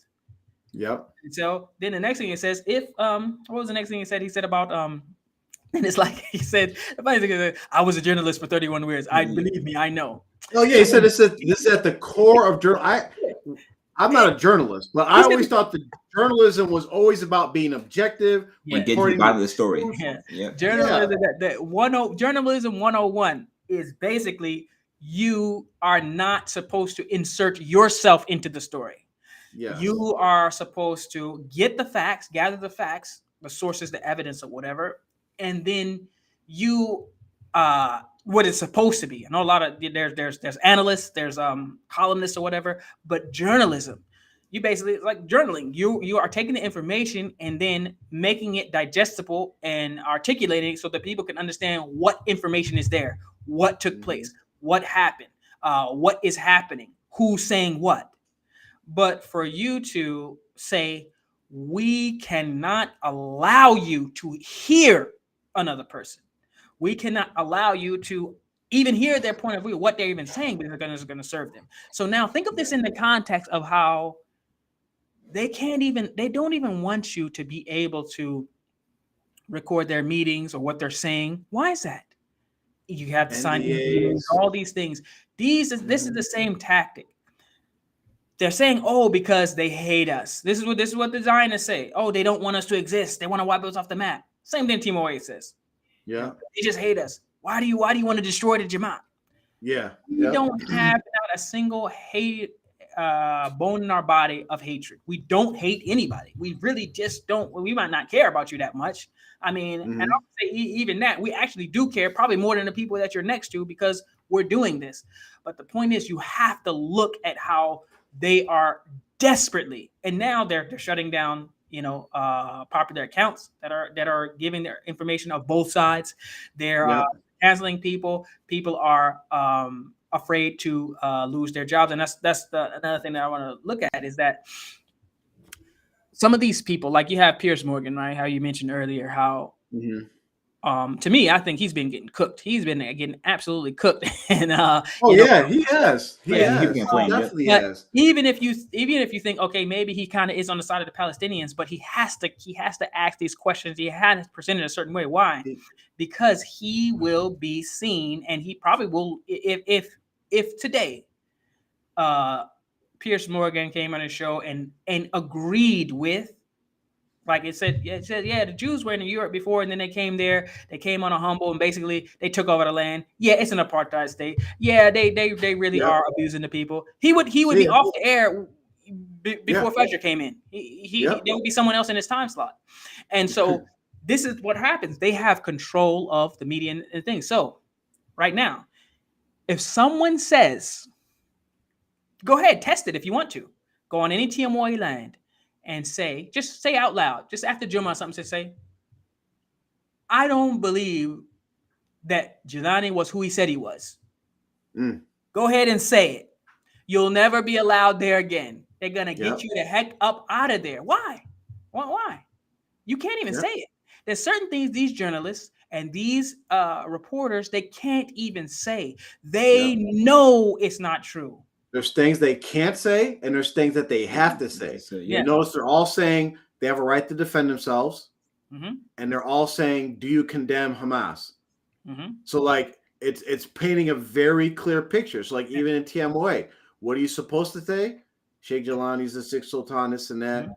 Yep. And so then the next thing it says, what was the next thing he said? He said about and it's like he said, the funny thing is, I was a journalist for 31 years. Believe me, I know. Oh yeah, he said this is at the core of journalism. I'm not a journalist, but I always thought that journalism was always about being objective and getting to the bottom of the story. Journalism 101 is basically, you are not supposed to insert yourself into the story. Yes. You are supposed to get the facts, gather the facts, the sources, the evidence, or whatever, and then you what it's supposed to be. I know a lot of there's analysts, there's columnists or whatever, but journalism, you basically like journaling. You are taking the information and then making it digestible and articulating it so that people can understand what information is there, what took place, what happened, what is happening, who's saying what. But for you to say, we cannot allow you to hear another person. We cannot allow you to even hear their point of view, what they're even saying, because it's going to serve them. So now think of this in the context of how they don't even want you to be able to record their meetings or what they're saying. Why is that? You have to sign NDAs, all these things. This is the same tactic. They're saying, oh, because they hate us. This is what the Zionists say. Oh, they don't want us to exist. They want to wipe us off the map. Same thing Timor says. Yeah. They just hate us. Why do you want to destroy the Jamaat? Yeah. We don't have not a single hate bone in our body of hatred. We don't hate anybody. We really just don't. We might not care about you that much. I mean, and I would say even that we actually do care, probably more than the people that you're next to, because we're doing this. But the point is, you have to look at how they are desperately, and now they're shutting down, popular accounts that are giving their information of both sides. They're canceling people. People are afraid to lose their jobs, and that's another thing that I want to look at is that some of these people, like you have Piers Morgan, right? How you mentioned earlier, how to me, I think he's been getting cooked. He's been getting absolutely cooked. And he has. He definitely has. Even if you think, okay, maybe he kind of is on the side of the Palestinians, but he has to ask these questions. He has to present it a certain way. Why? Because he will be seen, and he probably will. If today, Piers Morgan came on his show and agreed with. Like it said, yeah, the Jews were in Europe before, and then they came there. They came on a humble, and basically they took over the land. Yeah, it's an apartheid state. Yeah, they really are abusing the people. He would be off the air before Fletcher came in. There would be someone else in his time slot, and so this is what happens. They have control of the media and things. So right now, if someone says, go ahead, test it if you want to. Go on any TMOA land. And just say out loud, just after Juma or something, say, I don't believe that Jelani was who he said he was. Go ahead and say it. You'll never be allowed there again. They're going to get you the heck up out of there. Why? Why? You can't even say it. There's certain things these journalists and these reporters, they can't even say. They know it's not true. There's things they can't say, and there's things that they have to say. You notice they're all saying they have a right to defend themselves, and they're all saying, "Do you condemn Hamas?" So, like, it's painting a very clear picture. So, like, even in TMOA, what are you supposed to say? Sheikh Jelani's the sixth sultan, this and that,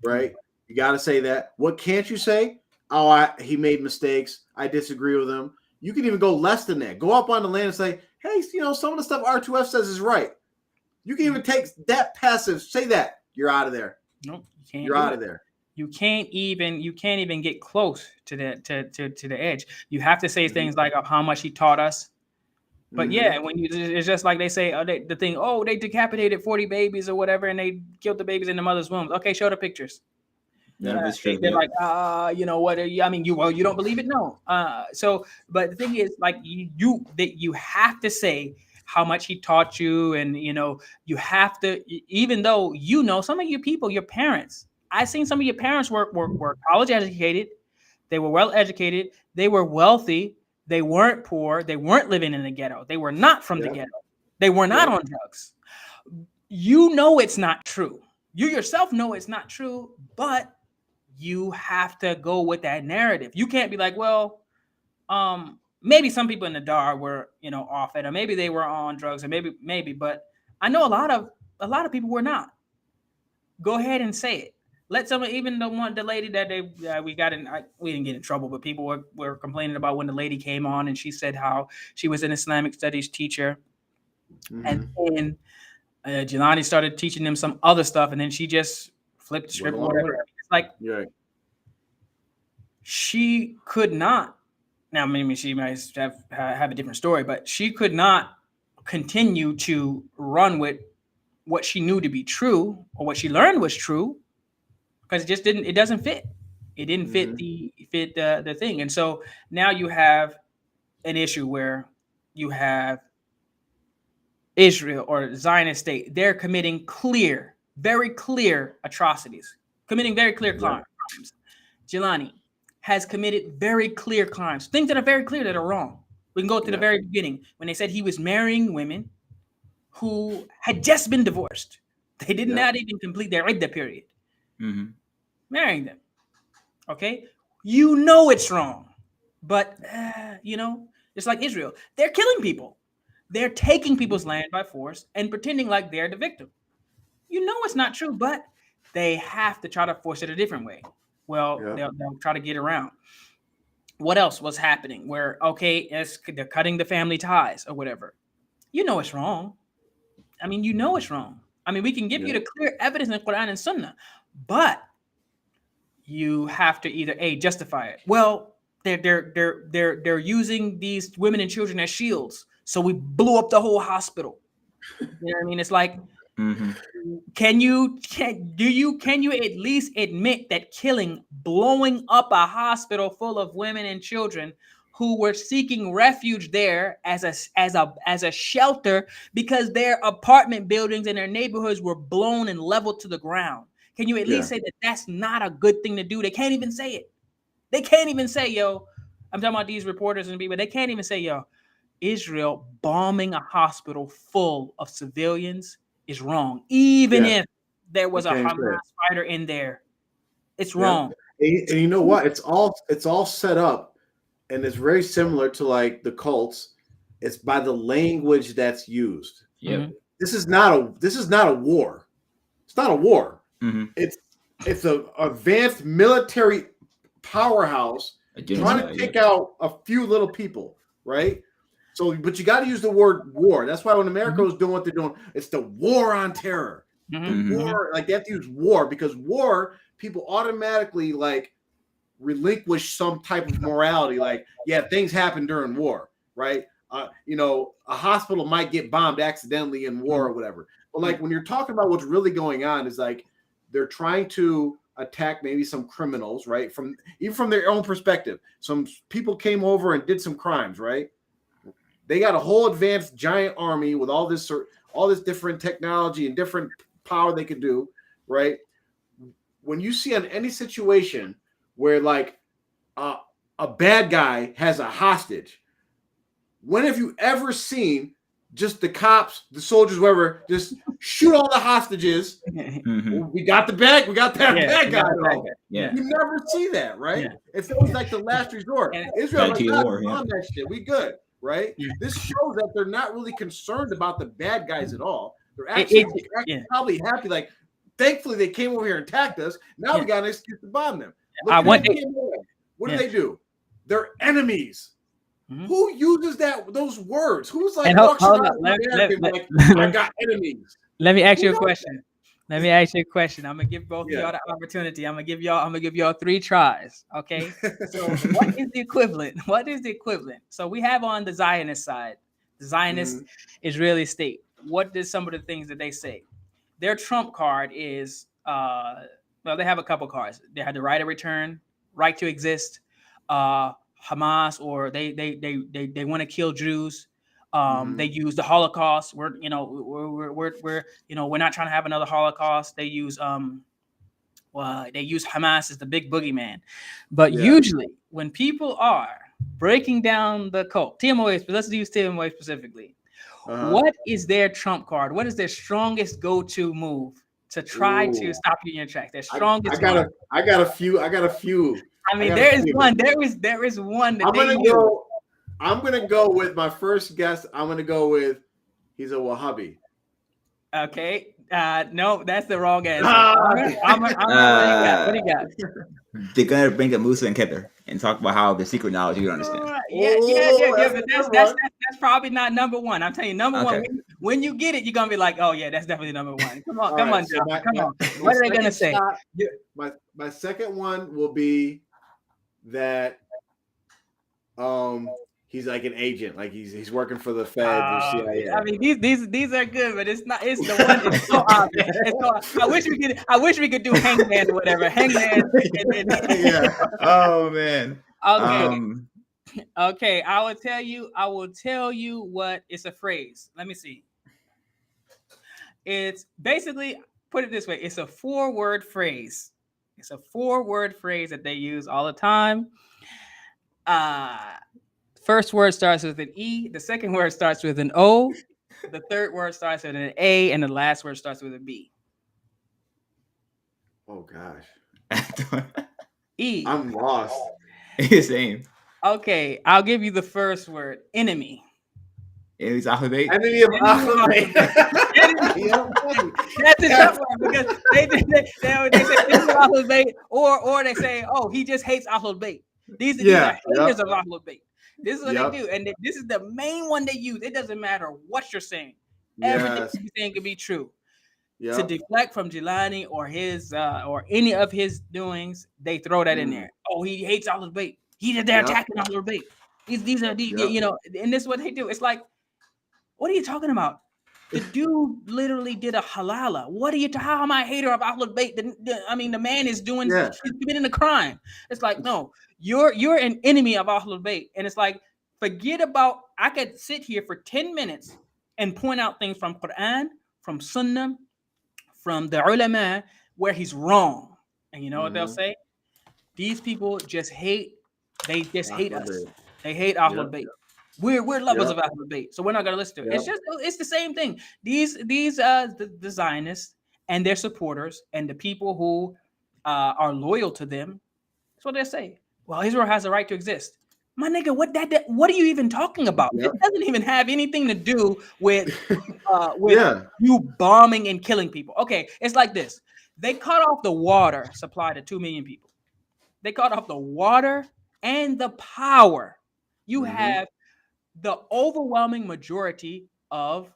right? You got to say that. What can't you say? Oh, he made mistakes. I disagree with him. You can even go less than that. Go up on the land and say, "Hey, some of the stuff R2F says is right." You can even take that passive, say that, you're out of there. Nope, you can't. You're out of there. You can't even get close to the edge. You have to say things like how much he taught us. But it's just like they say they decapitated 40 babies or whatever, and they killed the babies in the mother's womb. Okay, show the pictures. They're like, what are you? I mean, you don't believe it? No. But the thing is, like, you have to say how much he taught you, and you have to, even though some of your people, your parents. I've seen some of your parents were college educated, they were well educated, they were wealthy, they weren't poor, they weren't living in the ghetto, they were not from the ghetto, they were not on drugs. It's not true. You yourself know it's not true, but you have to go with that narrative. You can't be like, well, maybe some people in the Dar were, off it, or maybe they were on drugs, or maybe, but I know a lot of people were not. Go ahead and say it. Let someone, even the lady that we didn't get in trouble, but people were complaining about when the lady came on and she said how she was an Islamic studies teacher, and Jelani started teaching them some other stuff, and then she just flipped the script or whatever. It's like she could not. Now, maybe she might have a different story, but she could not continue to run with what she knew to be true or what she learned was true, because it doesn't fit. It didn't fit the thing. And so now you have an issue where you have Israel or Zionist state. They're committing very clear atrocities, committing very clear crimes. Jelani has committed very clear crimes, things that are very clear that are wrong. We can go to the very beginning when they said he was marrying women who had just been divorced. They did not even complete their iddah period. Marrying them. Okay? You know it's wrong. But, it's like Israel. They're killing people. They're taking people's land by force and pretending like they're the victim. You know it's not true, but they have to try to force it a different way. Well, they'll try to get around. What else was happening? Where, they're cutting the family ties or whatever. You know it's wrong. I mean, you know it's wrong. I mean, we can give you the clear evidence in the Quran and Sunnah, but you have to either justify it. Well, they're using these women and children as shields, so we blew up the whole hospital. You know what I mean? It's like, can you at least admit that blowing up a hospital full of women and children who were seeking refuge there as a shelter because their apartment buildings and their neighborhoods were blown and leveled to the ground? Can you at least say that that's not a good thing to do? They can't even say it. They can't even say, yo, I'm talking about these reporters and people, they can't even say, yo, Israel bombing a hospital full of civilians is wrong. Even if there was a Hamas fighter in there, it's wrong. And you know what? It's all set up, and it's very similar to like the cults. It's by the language that's used. This is not a war. It's not a war. It's an advanced military powerhouse trying to take out a few little people, right? So, but you got to use the word war. That's why when America was doing what they're doing, it's the war on terror. The war, like they have to use war, because war, people automatically like relinquish some type of morality. Like, things happen during war, right? A hospital might get bombed accidentally in war or whatever. But like when you're talking about what's really going on, is like they're trying to attack maybe some criminals, right? From their own perspective. Some people came over and did some crimes, right? They got a whole advanced giant army with all this different technology and different power they could do, right? When you see on any situation where like a bad guy has a hostage, when have you ever seen just the cops, the soldiers, whoever, just shoot all the hostages? We got the bad, we got that bad guy. You never see that, right? It's always like the last resort. Israel like, that shit. We good. Right? This shows that they're not really concerned about the bad guys at all. They're actually probably happy. Like, thankfully, they came over here and attacked us. Now we got an excuse to bomb them. What do they do? They're enemies. Who uses those words? Who's like, I got enemies? Let me ask you a question. I'm gonna give both of y'all the opportunity. I'm gonna give y'all 3 tries. Okay. So what is the equivalent? So we have on the Zionist side, the Zionist Israeli state. What is some of the things that they say? Their trump card is they have a couple cards. They have the right of return, right to exist, Hamas, or they want to kill Jews. They use the Holocaust. We're not trying to have another Holocaust. They use Hamas as the big boogeyman. But usually when people are breaking down the cult, TMOA, let's use TMOA specifically. What is their trump card? What is their strongest go-to move to try to stop you in your tracks? Their strongest. I got a few. I mean, there is one. There is one that I'm gonna go with my first guess. I'm gonna go with he's a Wahhabi. Okay. No, that's the wrong answer. What do you got? They're gonna bring up Musa and Kether and talk about how the secret knowledge you don't understand. But that's probably not number one. I'm telling you, number one. When you get it, you're gonna be like, "Oh yeah, that's definitely number one." Come on, All come right, on, so John, come on. What are they gonna say? My second one will be that he's like an agent, like he's working for the Feds or CIA. I mean, these are good, but it's not. It's the one. It's so obvious. It's so, I wish we could do Hangman or whatever. Hangman. Yeah. Oh man. Okay. Okay. I will tell you what. It's a phrase. Let me see. It's basically, put it this way. It's a 4-word phrase. It's a 4-word phrase that they use all the time. First word starts with an E. The second word starts with an O. The third word starts with an A, and the last word starts with a B. Oh gosh. E. I'm lost. Same. Okay, I'll give you the first word. Enemy. Enemy's alphabet. Enemy of alphabet. That's a tough one because they say enemy of alphabet, or they say, oh, he just hates alphabet. These are haters of alphabet. This is what they do, and this is the main one they use. It doesn't matter what you're saying. Everything you're saying could be true. To deflect from Jelani or his or any of his doings, they throw that in there. Oh, he hates alphabet. They're attacking alphabet. These are the you know, and this is what they do. It's like, what are you talking about? The dude literally did a halala. What are you? How am I a hater of alphabet? I mean, the man is doing, he's committing a crime. It's like, no, you're an enemy of alphabet, and it's like, forget about. I could sit here for 10 minutes and point out things from Quran, from Sunnah, from the ulama where he's wrong, and you know what they'll say? These people just hate. They just hate us. They hate alphabet. We're lovers of alphabet, so we're not gonna listen to it. It's the same thing. These the Zionists and their supporters and the people who are loyal to them. That's what they say. Well, Israel has a right to exist. My nigga, what are you even talking about? It doesn't even have anything to do with you bombing and killing people. Okay, it's like this. They cut off the water supply to 2 million people. They cut off the water and the power. You have the overwhelming majority of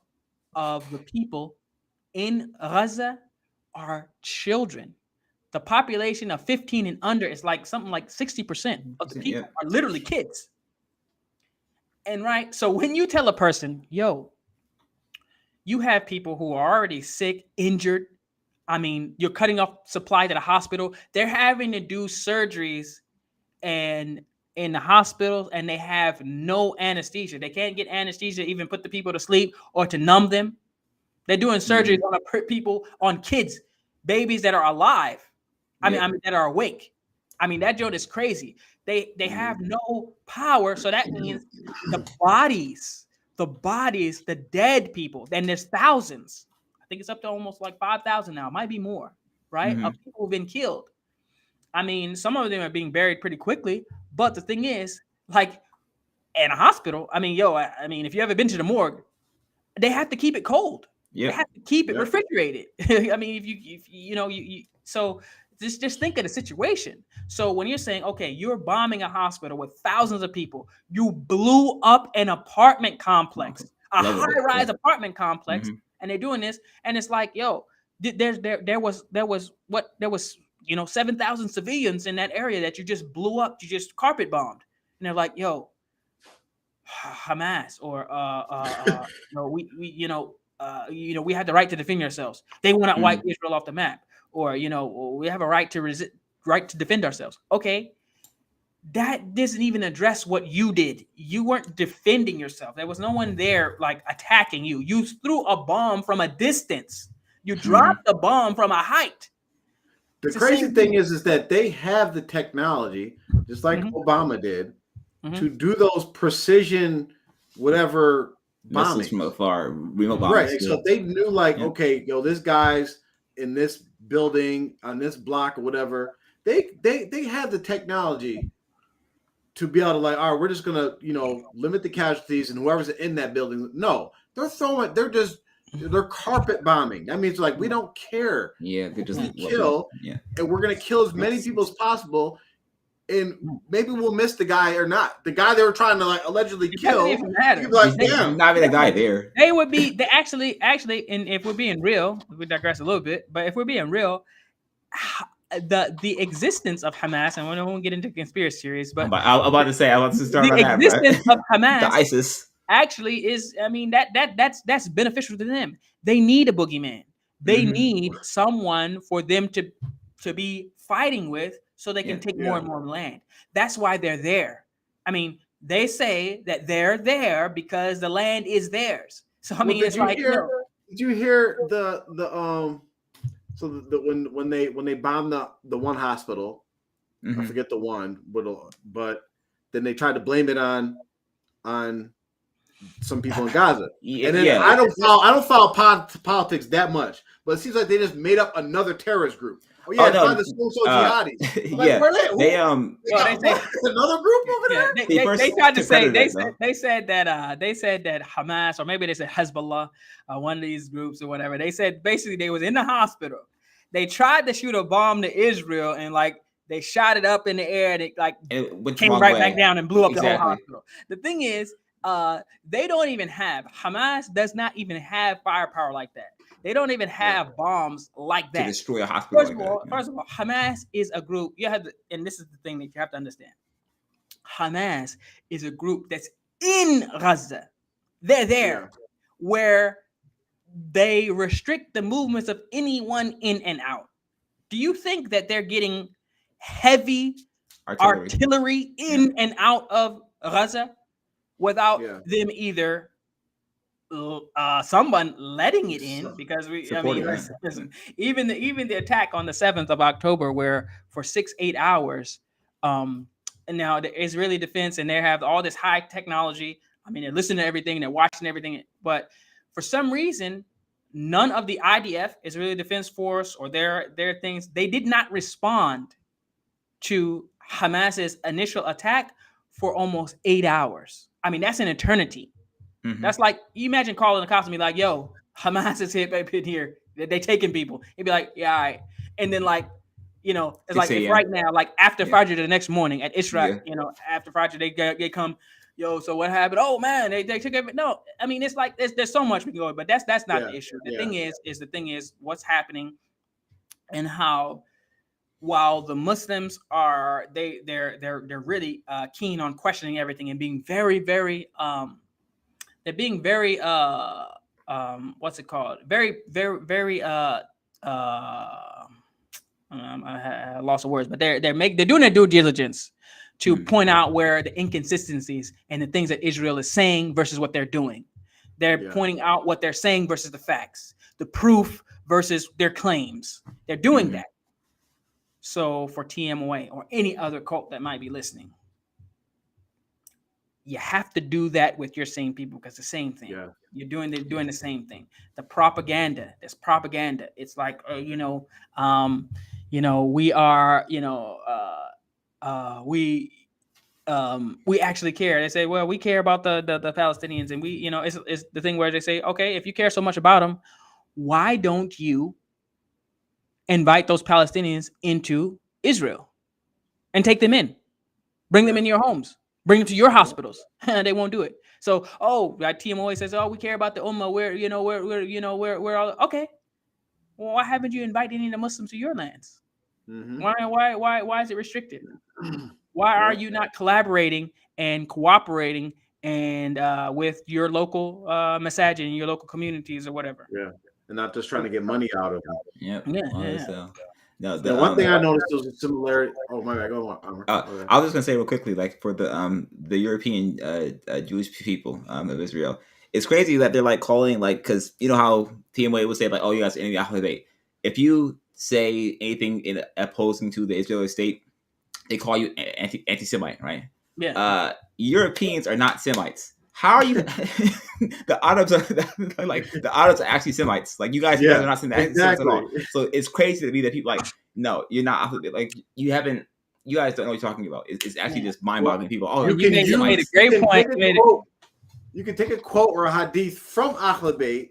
the people in Gaza are children. The population of 15 and under is like something like 60% of the people are literally kids. And right, so when you tell a person, yo, you have people who are already sick, injured. I mean, you're cutting off supply to the hospital. They're having to do surgeries and in the hospitals, and they have no anesthesia. They can't get anesthesia to even put the people to sleep or to numb them. They're doing surgeries on people, on kids, babies that are alive. I mean, that are awake. I mean, that joke is crazy. They have no power, so that means the bodies, the dead people. Then there's thousands. I think it's up to almost like 5,000 now. It might be more, right? Of people who've been killed. I mean, some of them are being buried pretty quickly. But the thing is, like in a hospital, I mean, I mean, if you ever been to the morgue, they have to keep it cold. They have to keep it refrigerated. I mean, if you know, so just think of the situation. So when you're saying, okay, you're bombing a hospital with thousands of people, you blew up an apartment complex, a high-rise apartment complex, and they're doing this, and it's like, yo, there was 7,000 civilians in that area that you just blew up, you just carpet bombed, and they're like, yo, Hamas or we had the right to defend ourselves. They want to wipe Israel off the map, or we have a right to defend ourselves. Okay, that doesn't even address what you did. You weren't defending yourself. There was no one there like attacking you. You threw a bomb from a distance. You dropped the bomb from a height. The crazy thing is that they have the technology, just like Obama did, to do those precision, whatever bombing from afar, remote bombing. Right. So they knew, like, okay, this guy's in this building on this block or whatever. They had the technology to be able to, like, all right, we're just gonna limit the casualties and whoever's in that building. No, they're carpet bombing. That means, like, we don't care. Yeah, they just kill, and we're gonna kill as many people as possible. and maybe we'll miss the guy or not. The guy they were trying to like allegedly It kill. doesn't even matter. You'd be like, There's damn. not even a guy there. They would be they actually, and if we're being real, we digress a little bit, but if we're being real, the existence of Hamas, and we won't get into conspiracy theories, but I'm about to start the on that, existence bro. of Hamas The ISIS. actually is, I mean, that's beneficial to them. They need a boogeyman. They need someone for them to be fighting with so they can take more and more land. That's why they're there. I mean, they say that they're there because the land is theirs. So I mean, it's like, did you hear the so when they bombed the one hospital, I forget the one, but then they tried to blame it on some people in Gaza. And then I don't follow politics that much, but it seems like they just made up another terrorist group. Oh yeah, it's by the so jihadis. Like, yeah, they say another group over there. They tried to say they said that Hamas, or maybe they said Hezbollah, one of these groups or whatever. They said basically they was in the hospital. They tried to shoot a bomb to Israel, and like they shot it up in the air, and it came right back down and blew up the whole hospital. The thing is, they don't even have, Hamas does not even have firepower like that. They don't even have bombs like that to destroy a hospital. First of all, Hamas is a group. You have to, and this is the thing that you have to understand. Hamas is a group that's in Gaza. They're there where they restrict the movements of anyone in and out. Do you think that they're getting heavy artillery in and out of Gaza without them either someone letting it in? Because listen, even the attack on the 7th of October, where for 6-8 hours, and now the Israeli defense, and they have all this high technology. I mean, they're listening to everything, they're watching everything, but for some reason, none of the IDF, Israeli Defense Force, or their things, they did not respond to Hamas's initial attack for almost 8 hours. I mean, that's an eternity. That's like, you imagine calling the cops and be like, yo, Hamas is hit here. They taking people. He'd be like, yeah, all right. And then like, you know, it's like right now, like after Fajr the next morning at Israq, you know, after Fajr, they come, yo, so what happened? Oh man, they took everything. No, I mean, it's like there's so much we can go, but that's not the issue. The thing is what's happening, and how while the Muslims are they're really keen on questioning everything and being very, very they're being very what's it called? Very, very, very I lost the words, but they're doing their due diligence to point out where the inconsistencies and the things that Israel is saying versus what they're doing. They're pointing out what they're saying versus the facts, the proof versus their claims. They're doing that. So for TMOA or any other cult that might be listening, you have to do that with your same people, because the same thing. They're doing the same thing. The propaganda. There's propaganda. It's like we are, we actually care. They say, well, we care about the Palestinians, and we, it's the thing where they say, okay, if you care so much about them, why don't you invite those Palestinians into Israel and take them in, bring them in your homes, bring them to your hospitals? They won't do it. So, like TMOA says, we care about the Ummah. We're all okay. Well, why haven't you invited any of the Muslims to your lands? Why is it restricted? Why are you not collaborating and cooperating and with your local masajid and your local communities or whatever? And not just trying to get money out of it. No, the one thing I noticed was a similarity. Oh my bad, go on. I was just gonna say real quickly, like for the European Jewish people of Israel, it's crazy that they're like calling, like, because you know how TMA would say like, you guys enemy Ahlul Bayt. If you say anything in opposing to the Israeli state, they call you anti-Semite, right? Europeans are not Semites. How are you? The Arabs are actually Semites. Like you guys are not saying that at all. So it's crazy to me that people like, no, you're not. Like you guys don't know what you're talking about. It's actually just mind-boggling people. You made a great point. You can take a quote or a hadith from Ahlul Bayt,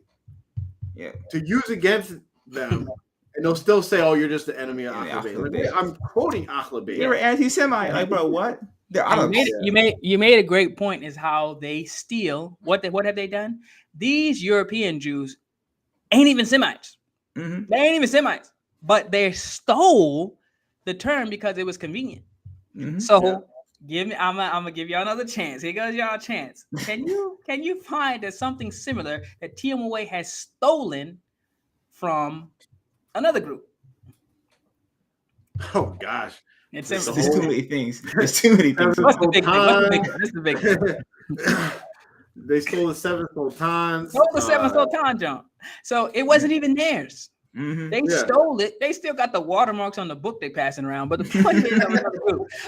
to use against them, And they'll still say, "Oh, you're just the enemy of Yeah, Ahlul Bayt." Ahlul Like, Bayt. wait, I'm quoting Ahlul Bayt. They were anti-Semite. Like, bro, what? They're Arabs. You made a great point. Is how they steal. What have they done? These European Jews ain't even Semites. Mhm. They ain't even Semites, but they stole the term because it was convenient. Mhm. So I'm gonna give y'all another chance. Here goes y'all chance. Can you find that something similar that TMOA has stolen from another group? Oh gosh, It's There's the simple. too whole- many things. There's too many things. What's the big thing? What's the big thing? They stole the 7 sultans. Stole the 7 Sultan jump. So it wasn't even theirs. Mhm. They Yeah. stole it. They still got the watermarks on the book they passing around. But the point is,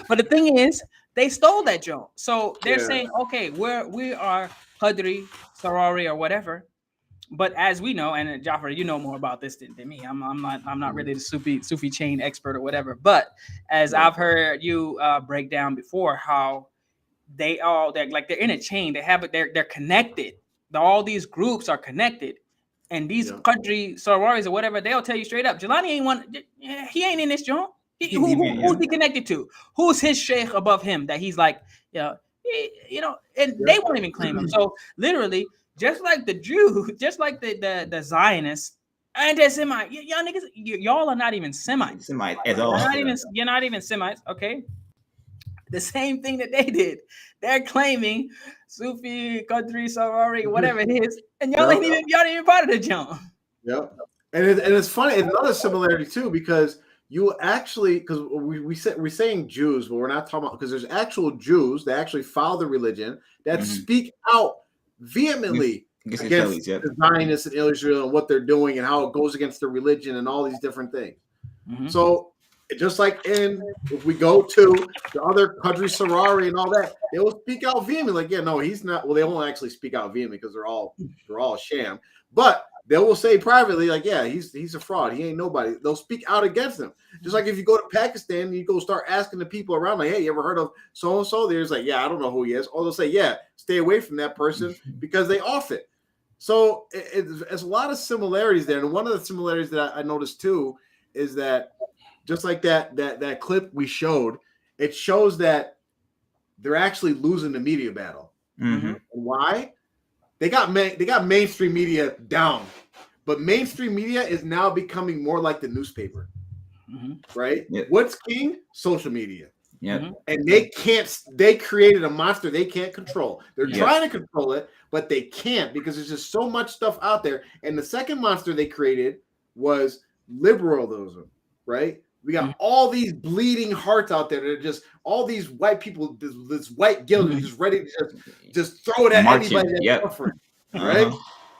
but the thing is, they stole that jump. So they're Yeah. saying, okay, we are Qadri, Sarari, or whatever. But as we know, and Jafar, you know more about this than me. I'm not really the Sufi chain expert or whatever. But as I've heard you break down before, how they're in a chain. They have it. They're connected. All these groups are connected, and these country sororities or whatever, they'll tell you straight up, Jelani ain't one. He ain't in this joint. Who's he connected to? Who's his sheikh above him that he's like, and they won't even claim him. So literally, just like the Jew, just like the Zionists, anti-Semite, y'all niggas, y'all are not even Semites. Semite at all. You're not even Semites, okay? The same thing that they did. They're claiming Sufi, Qadri, Sarari, whatever it is, and y'all ain't even part of the jump. Yep. And it's funny. It's another similarity too, because you actually, because we're saying Jews, but we're not talking about, because there's actual Jews that actually follow the religion that speak out vehemently against the Zionists and Israel and what they're doing and how it goes against the religion and all these different things. So just like if we go to the other Qadri, Sarari and all that, they will speak out vehemently. Like, yeah, no, he's not. Well, they won't actually speak out vehemently because they're all sham. But they will say privately, like, yeah, he's a fraud. He ain't nobody. They'll speak out against him. Just like if you go to Pakistan and you go start asking the people around, like, hey, you ever heard of so and so? There's like, yeah, I don't know who he is. Or they'll say, yeah, stay away from that person because they off it. So it's a lot of similarities there. And one of the similarities that I noticed too is that, just like that clip we showed, it shows that they're actually losing the media battle. Mm-hmm. Why? They got mainstream media down, but mainstream media is now becoming more like the newspaper, right? Yep. What's king? Social media. Yeah. And they created a monster they can't control. They're trying to control it, but they can't because there's just so much stuff out there. And the second monster they created was liberalism, right? We got all these bleeding hearts out there that are just all these white people, this white guilt, just ready to just throw it at anybody that's suffering, right?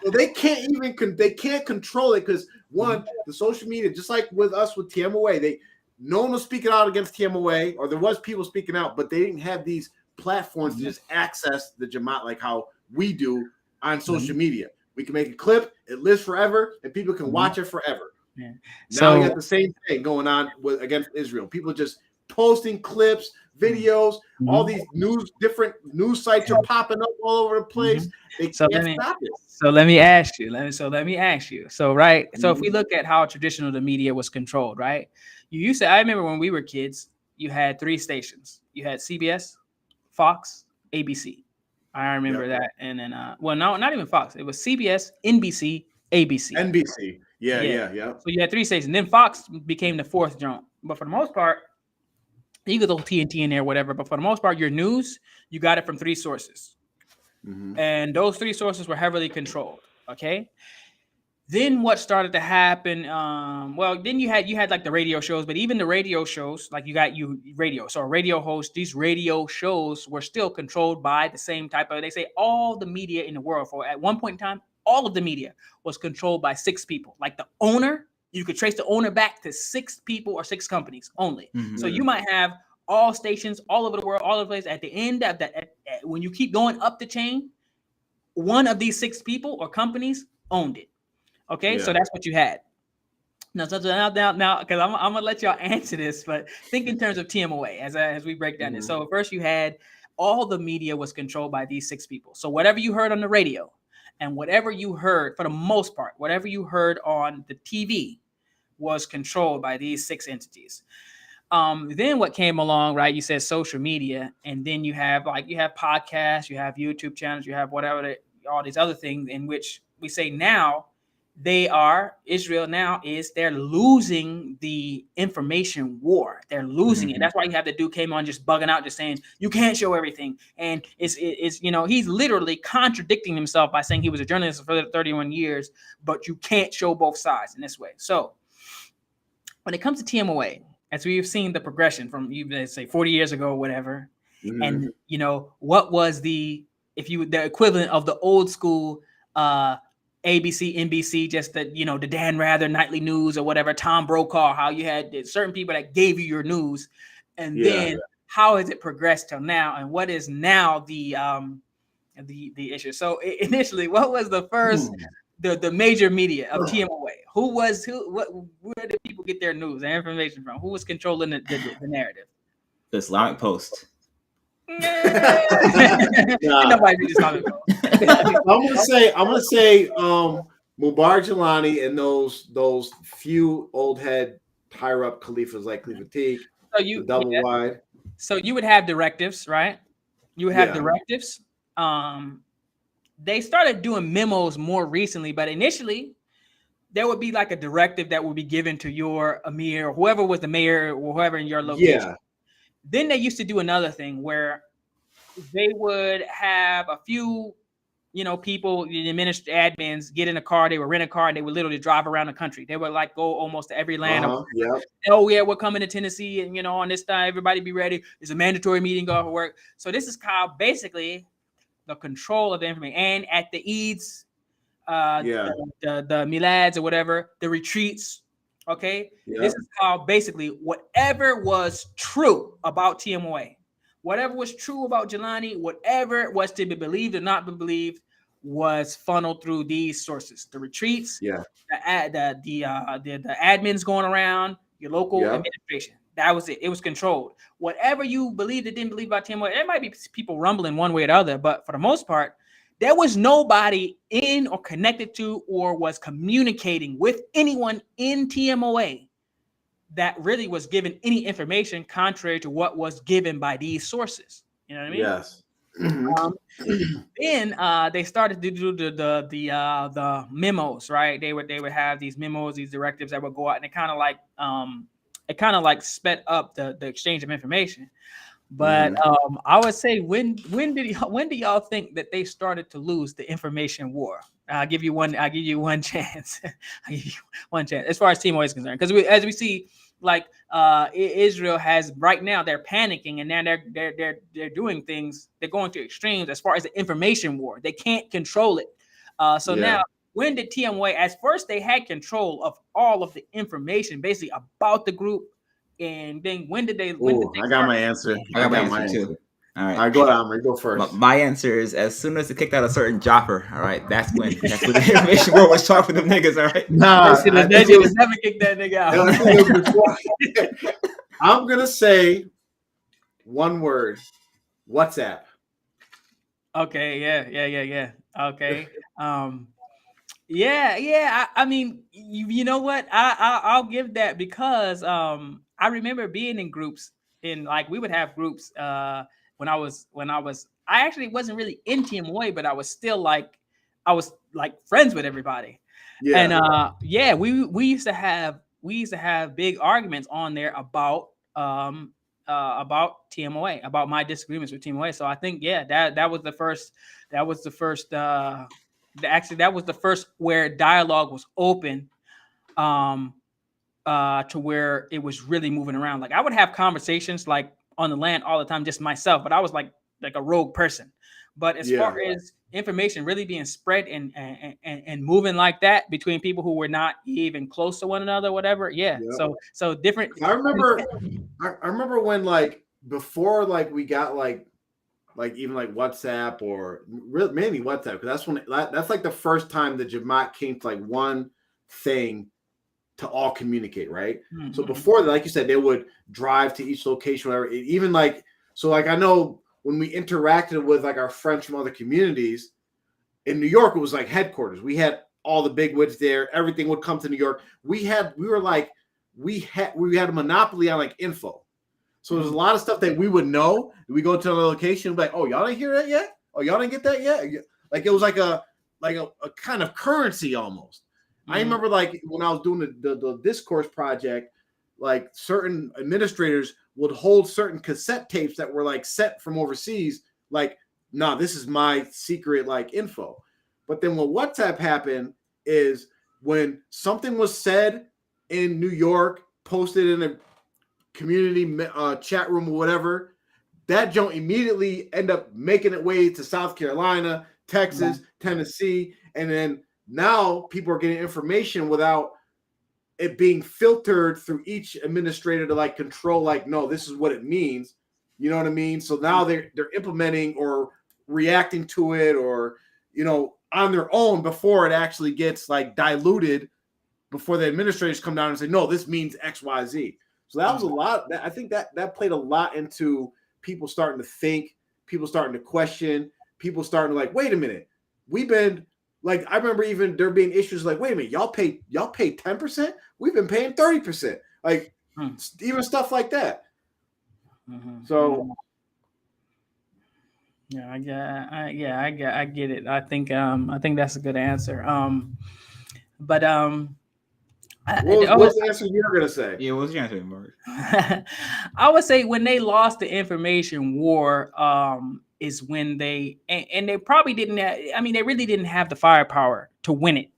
So they can't control it because one, the social media, just like with us with TMOA, no one was speaking out against TMOA, or there was people speaking out, but they didn't have these platforms to just access the Jamaat like how we do on social media. We can make a clip, it lives forever, and people can watch it forever. Yeah. Now you got the same thing going on against Israel. People just posting clips, videos, all these different news sites are popping up all over the place. They can't stop it. So let me ask you. So right. So if we look at how traditional the media was controlled, right? I remember when we were kids, you had 3 stations. You had CBS, Fox, ABC. I remember that. And then no, not even Fox. It was CBS, NBC, ABC. NBC. Yeah. So you had 3 stations. Then Fox became the 4th jump. But for the most part, you could throw TNT in there, whatever. But for the most part, your news, you got it from 3 sources. And those 3 sources were heavily controlled. Okay. Then what started to happen? Then you had like the radio shows, but even the radio shows, like you got radio. So a radio host, these radio shows were still controlled by the same type of, they say all the media in the world at one point in time, all of the media was controlled by 6 people. Like the owner, you could trace the owner back to 6 people or 6 companies only. So you might have all stations all over the world, all over the place. At the end of that, when you keep going up the chain, one of these 6 people or companies owned it. Okay, so that's what you had. Now, because I'm gonna let y'all answer this, but think in terms of TMOA as we break down this. So first, you had all the media was controlled by these 6 people. So whatever you heard on the radio, and whatever you heard, for the most part, whatever you heard on the TV, was controlled by these 6 entities. Then what came along, right? You said social media, and then you have podcasts, you have YouTube channels, you have all these other things in which we say now Israel now they're losing the information war. They're losing it. That's why you have the dude came on just bugging out, just saying you can't show everything. And it's he's literally contradicting himself by saying he was a journalist for 31 years, but you can't show both sides in this way. So when it comes to TMOA, as we've seen the progression from even say 40 years ago or whatever, and what was the equivalent of the old school ABC, NBC, just the the Dan Rather nightly news or whatever, Tom Brokaw, how you had certain people that gave you your news, and then how has it progressed till now, and what is now the issue? So initially, what was the first the major media of TMOA? Where did people get their news and information from? Who was controlling the narrative? The Islamic Post. Nobody reads Islamic Post. I'm gonna say Mubarak Jelani and those few old head higher up caliphs like Khalifa Teague, the double wide. So you would have directives, right? You would have directives. They started doing memos more recently, but initially there would be like a directive that would be given to your emir, or whoever was the mayor, or whoever in your location. Yeah. Then they used to do another thing where they would have a few, people, the admins get in a car, they would rent a car, and they would literally drive around the country. They would like go almost to every land. Oh yeah, we're coming to Tennessee, and on this time, everybody be ready. It's a mandatory meeting, go off work. So this is how basically the control of the information. And at the Eids, the Milads or whatever, the retreats. Okay, this is how basically whatever was true about TMOA, whatever was true about Jelani, whatever was to be believed or not be believed, was funneled through these sources. The retreats, the admins going around, your local administration. That was it. It was controlled. Whatever you believed or didn't believe about TMOA, there might be people rumbling one way or the other, but for the most part, there was nobody in or connected to or was communicating with anyone in TMOA that really was given any information contrary to what was given by these sources. You know what I mean? Yes. Then they started to do the memos, right? They would have these memos, these directives that would go out, and it kind of like sped up the exchange of information. But I would say when do y'all think that they started to lose the information war? I'll give you one chance. I'll give you one chance as far as TMOA is concerned, because as we see, like Israel has right now, they're panicking, and now they're doing things. They're going to extremes as far as the information war. They can't control it. Now, when did TMOA? At first, they had control of all of the information, basically about the group. And then when did they? I got my answer. I got my answer too. All right, go ahead, Amr. Go first. My answer is as soon as they kicked out a certain Jaffer. All right, that's when the information war was talking for them niggas. All right, they should have never kicked that nigga out. I'm gonna say one word: WhatsApp. Okay. Yeah. Okay. I mean, you know what? I'll give that, because I remember being in groups, we would have groups when I was I actually wasn't really in TMOA, but I was still I was friends with everybody. And we used to have big arguments on there about TMOA, about my disagreements with TMOA. So I think that was the first where dialogue was open to where it was really moving around. Like I would have conversations on the land all the time, just myself, but I was like a rogue person. But as far as information really being spread and moving like that between people who were not even close to one another, whatever. So different. I remember when before we got even WhatsApp, or mainly WhatsApp, because that's the first time the Jamaat came to one thing to all communicate, right? Mm-hmm. So before that, like you said, they would drive to each location, whatever. I know when we interacted with our friends from other communities in New York, it was headquarters. We had all the bigwigs there. Everything would come to New York. We had a monopoly on like info. So there's a lot of stuff that we would know. We go to another location, like, oh, y'all didn't hear that yet? Oh, y'all didn't get that yet? Like it was like a kind of currency almost. I remember like when I was doing the discourse project, like certain administrators would hold certain cassette tapes that were like sent from overseas, like, nah, this is my secret like info. But then when WhatsApp happened is when something was said in New York, posted in a community chat room or whatever, that joint immediately end up making its way to South Carolina, Texas, Tennessee, and then now people are getting information without it being filtered through each administrator to like control, like, no, this is what it means. You know what I mean? So now they're implementing or reacting to it, or, you know, on their own before it actually gets like diluted, before the administrators come down and say, no, this means X, Y, Z. So that was a lot. I think that played a lot into people starting to think, people starting to question, people starting to like, wait a minute, we've been like, I remember even there being issues like, wait a minute, y'all pay 10%? We've been paying 30%. Like even stuff like that. So I get it. I think that's a good answer. What's the answer you're gonna say? Yeah, what's your answer, Mark? I would say when they lost the information war, is when they and they probably didn't have, I mean, they really didn't have the firepower to win it,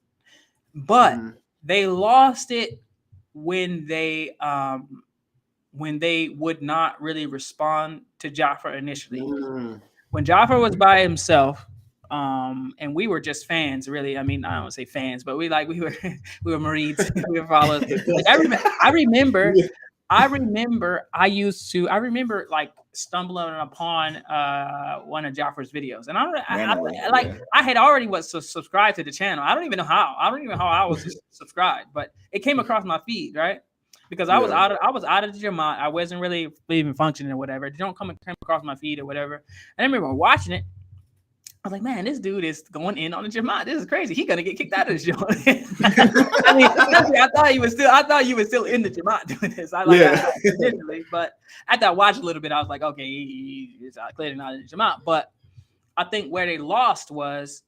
but they lost it when they would not really respond to Jafar initially. When Jafar was by himself, and we were just fans, really. I mean, I don't want to say fans, but we were Marines, we were followers. Like, I remember I remember like stumbling upon one of Jafar's videos, and I had already subscribed to the channel. I don't even know how I was subscribed, but it came across my feed, right? Because I was out of the Jamaat. I wasn't really even functioning or whatever. It don't come across my feed or whatever. And I remember watching it. I was like, man, this dude is going in on the Jamaat. This is crazy. He's gonna get kicked out of the show. I mean, I thought you were still in the Jamaat doing this. Initially, but after I watched a little bit, I was like, okay, he's clearly not in the Jamaat. But I think where they lost was,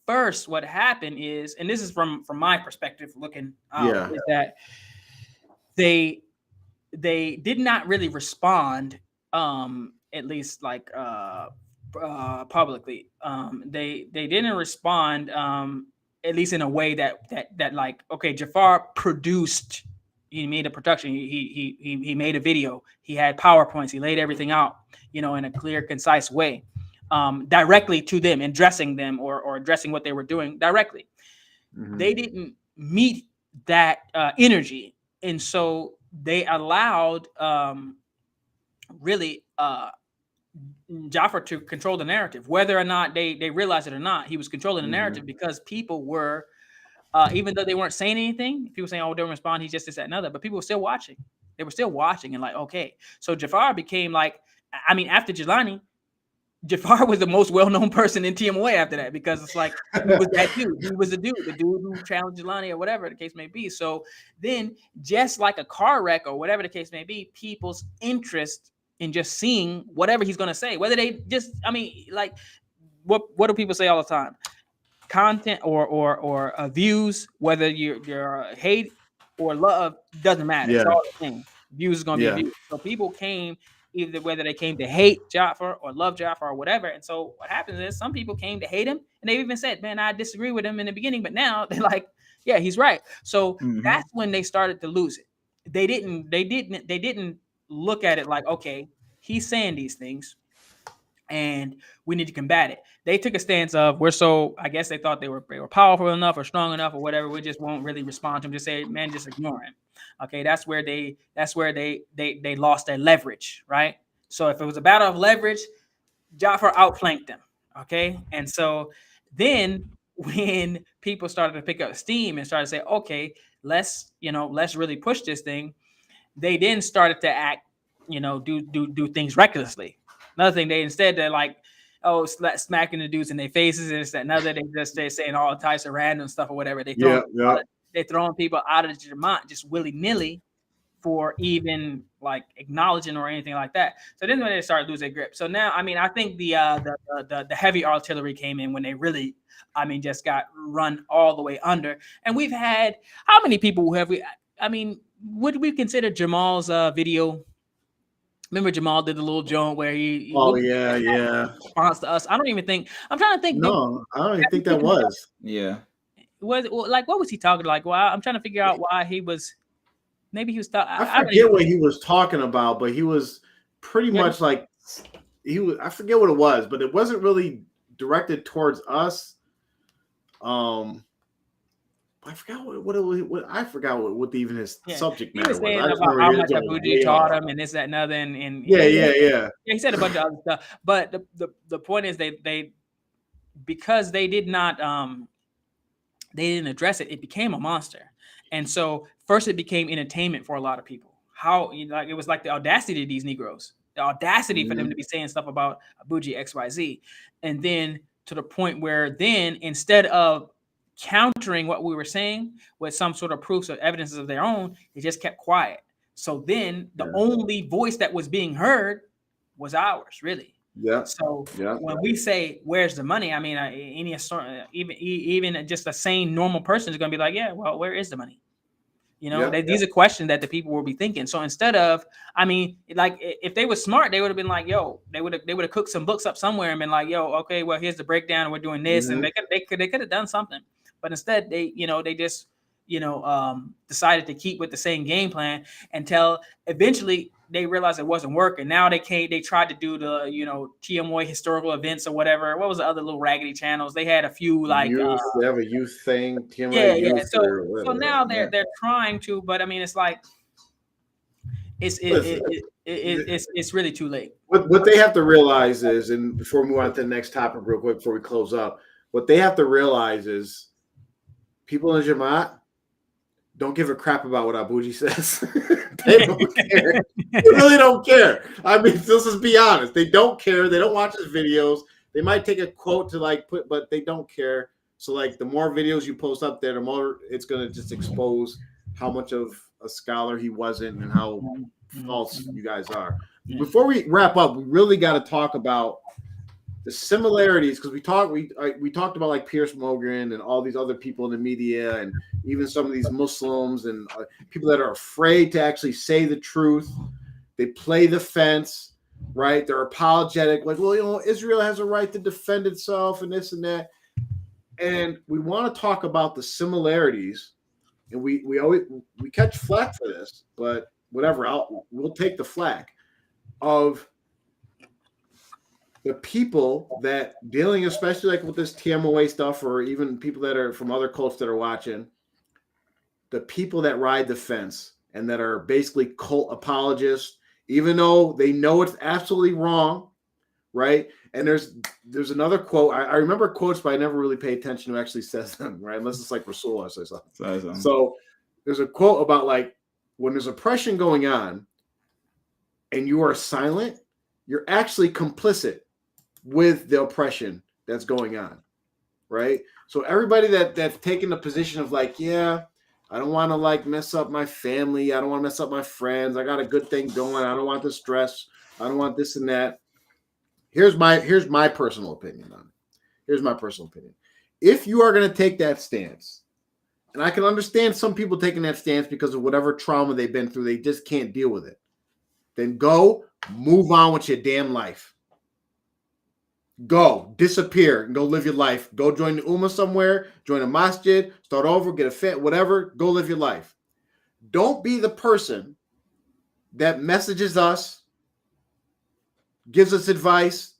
first, what happened is, and this is from my perspective looking out, is that they did not really respond, at least like publicly. They didn't respond, at least in a way that like, okay, Jafar produced, he made a production, he made a video, he had PowerPoints, he laid everything out, you know, in a clear, concise way, directly to them, addressing them or addressing what they were doing directly. They didn't meet that energy, and so they allowed really Jafar to control the narrative, whether or not they realized it or not. He was controlling the narrative because people were, even though they weren't saying anything, people saying, "Oh, don't respond. He's just this, that, and other." But people were still watching. They were still watching and like, okay. So Jafar became like, I mean, after Jelani, Jafar was the most well-known person in TMOA after that, because it's like, he was that dude. He was the dude who challenged Jelani or whatever the case may be. So then, just like a car wreck or whatever the case may be, people's interest in just seeing whatever he's going to say, whether they just, I mean, like, what do people say all the time? Content or views, whether you're hate or love, doesn't matter. It's all the same. Views is going to be views. So people came, either whether they came to hate Jafar or love Jafar or whatever. And so what happens is some people came to hate him, and they even said, man, I disagree with him in the beginning, but now they're like, yeah, he's right. So that's when they started to lose it. They didn't look at it like, okay, he's saying these things and we need to combat it. They took a stance of, I guess they thought they were powerful enough or strong enough or whatever. We just won't really respond to him. Just say, man, just ignore him. Okay, that's where they lost their leverage, right? So if it was a battle of leverage, Jafar outflanked them. Okay, and so then when people started to pick up steam and started to say, okay, let's really push this thing, they then started to act, do things recklessly. Another thing, they're like, smacking the dudes in their faces and this, that, another. They're saying all types of random stuff or whatever. Yeah. They're throwing people out of the Jamaat just willy-nilly for even like acknowledging or anything like that. So then when they start losing grip. So now, I mean, I think the heavy artillery came in when they really, I mean, just got run all the way under. And we've had, how many people have we, I mean, would we consider Jamal's video? Remember Jamal did the little joint where he response to us. I don't even think, I'm trying to think. No, I don't even think that was. Yeah. Was like, what was he talking like? Well, I'm trying to figure out why he was. Maybe he was. I forget what he was talking about, but he was pretty much like he was. I forget what it was, but it wasn't really directed towards us. I forgot what it was. I forgot what even his subject matter was. He was saying about how much Abuji taught him and this, that, and other, and yeah. He said a bunch of other stuff, but the point is they because they did not they didn't address it. It became a monster. And so first it became entertainment for a lot of people. How, you know, like it was like the audacity of these Negroes, the audacity for them to be saying stuff about Abuji XYZ. And then to the point where then instead of countering what we were saying with some sort of proofs or evidences of their own, they just kept quiet. So then the only voice that was being heard was ours, really. Yeah. So when we say where's the money, I mean, even just a sane normal person is going to be like, yeah, well, where is the money? You know, these are questions that the people will be thinking. So instead of, I mean, like if they were smart, they would have been like, yo, they would have cooked some books up somewhere and been like, yo, okay, well, here's the breakdown. And we're doing this, and they could have done something, but instead they just decided to keep with the same game plan until eventually they realized it wasn't working. Now they tried to do the, TMOA historical events or whatever. What was the other little raggedy channels? They had a few like youth, they have a youth thing. TMOA youth So now they're trying to, but I mean, it's like it's really too late. What they have to realize is, and before we move on to the next topic real quick, before we close up, what they have to realize is people in Jamaat don't give a crap about what Abuji says. They don't care. They really don't care. I mean, let's just be honest. They don't care. They don't watch his videos. They might take a quote to like put, but they don't care. So like the more videos you post up there, the more it's going to just expose how much of a scholar he wasn't and how false you guys are. Before we wrap up, we really got to talk about the similarities, because we talked about like Piers Morgan and all these other people in the media, and even some of these Muslims and people that are afraid to actually say the truth. They play the fence, right? They're apologetic, like, well, Israel has a right to defend itself and this and that. And we want to talk about the similarities, and we catch flack for this, but whatever, we'll take the flack of the people that dealing, especially like with this TMOA stuff, or even people that are from other cults that are watching, the people that ride the fence and that are basically cult apologists, even though they know it's absolutely wrong, right? And there's another quote. I remember quotes, but I never really pay attention to who actually says them, right? Unless it's like Rasul or something. So there's a quote about like when there's oppression going on and you are silent, you're actually complicit with the oppression that's going on, right? So everybody that's taking the position of like, yeah, I don't want to like mess up my family. I don't want to mess up my friends. I got a good thing going. I don't want the stress. I don't want this and that. Here's my personal opinion on it. Here's my personal opinion. If you are going to take that stance, and I can understand some people taking that stance because of whatever trauma they've been through, they just can't deal with it. Then go move on with your damn life. Go disappear and go live your life. Go join the Ummah somewhere, join a masjid, start over, get a fit, whatever. Go live your life. Don't be the person that messages us, gives us advice,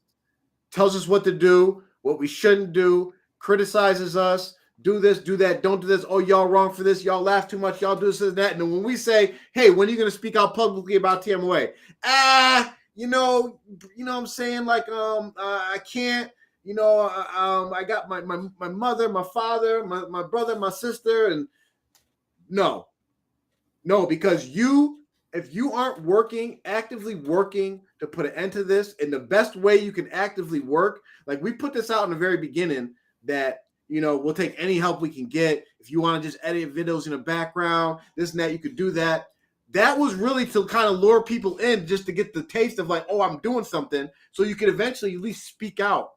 tells us what to do, what we shouldn't do, criticizes us, do this, do that, don't do this. Oh, y'all wrong for this. Y'all laugh too much. Y'all do this and that. And then when we say, hey, when are you going to speak out publicly about TMOA? You know what I'm saying? Like, I can't, I got my mother, my father, my brother, my sister. And no, because you if you aren't actively working to put an end to this, and the best way you can actively work, like we put this out in the very beginning, that we'll take any help we can get. If you want to just edit videos in the background, this and that, you could do that. That was really to kind of lure people in, just to get the taste of like, oh, I'm doing something, so you could eventually at least speak out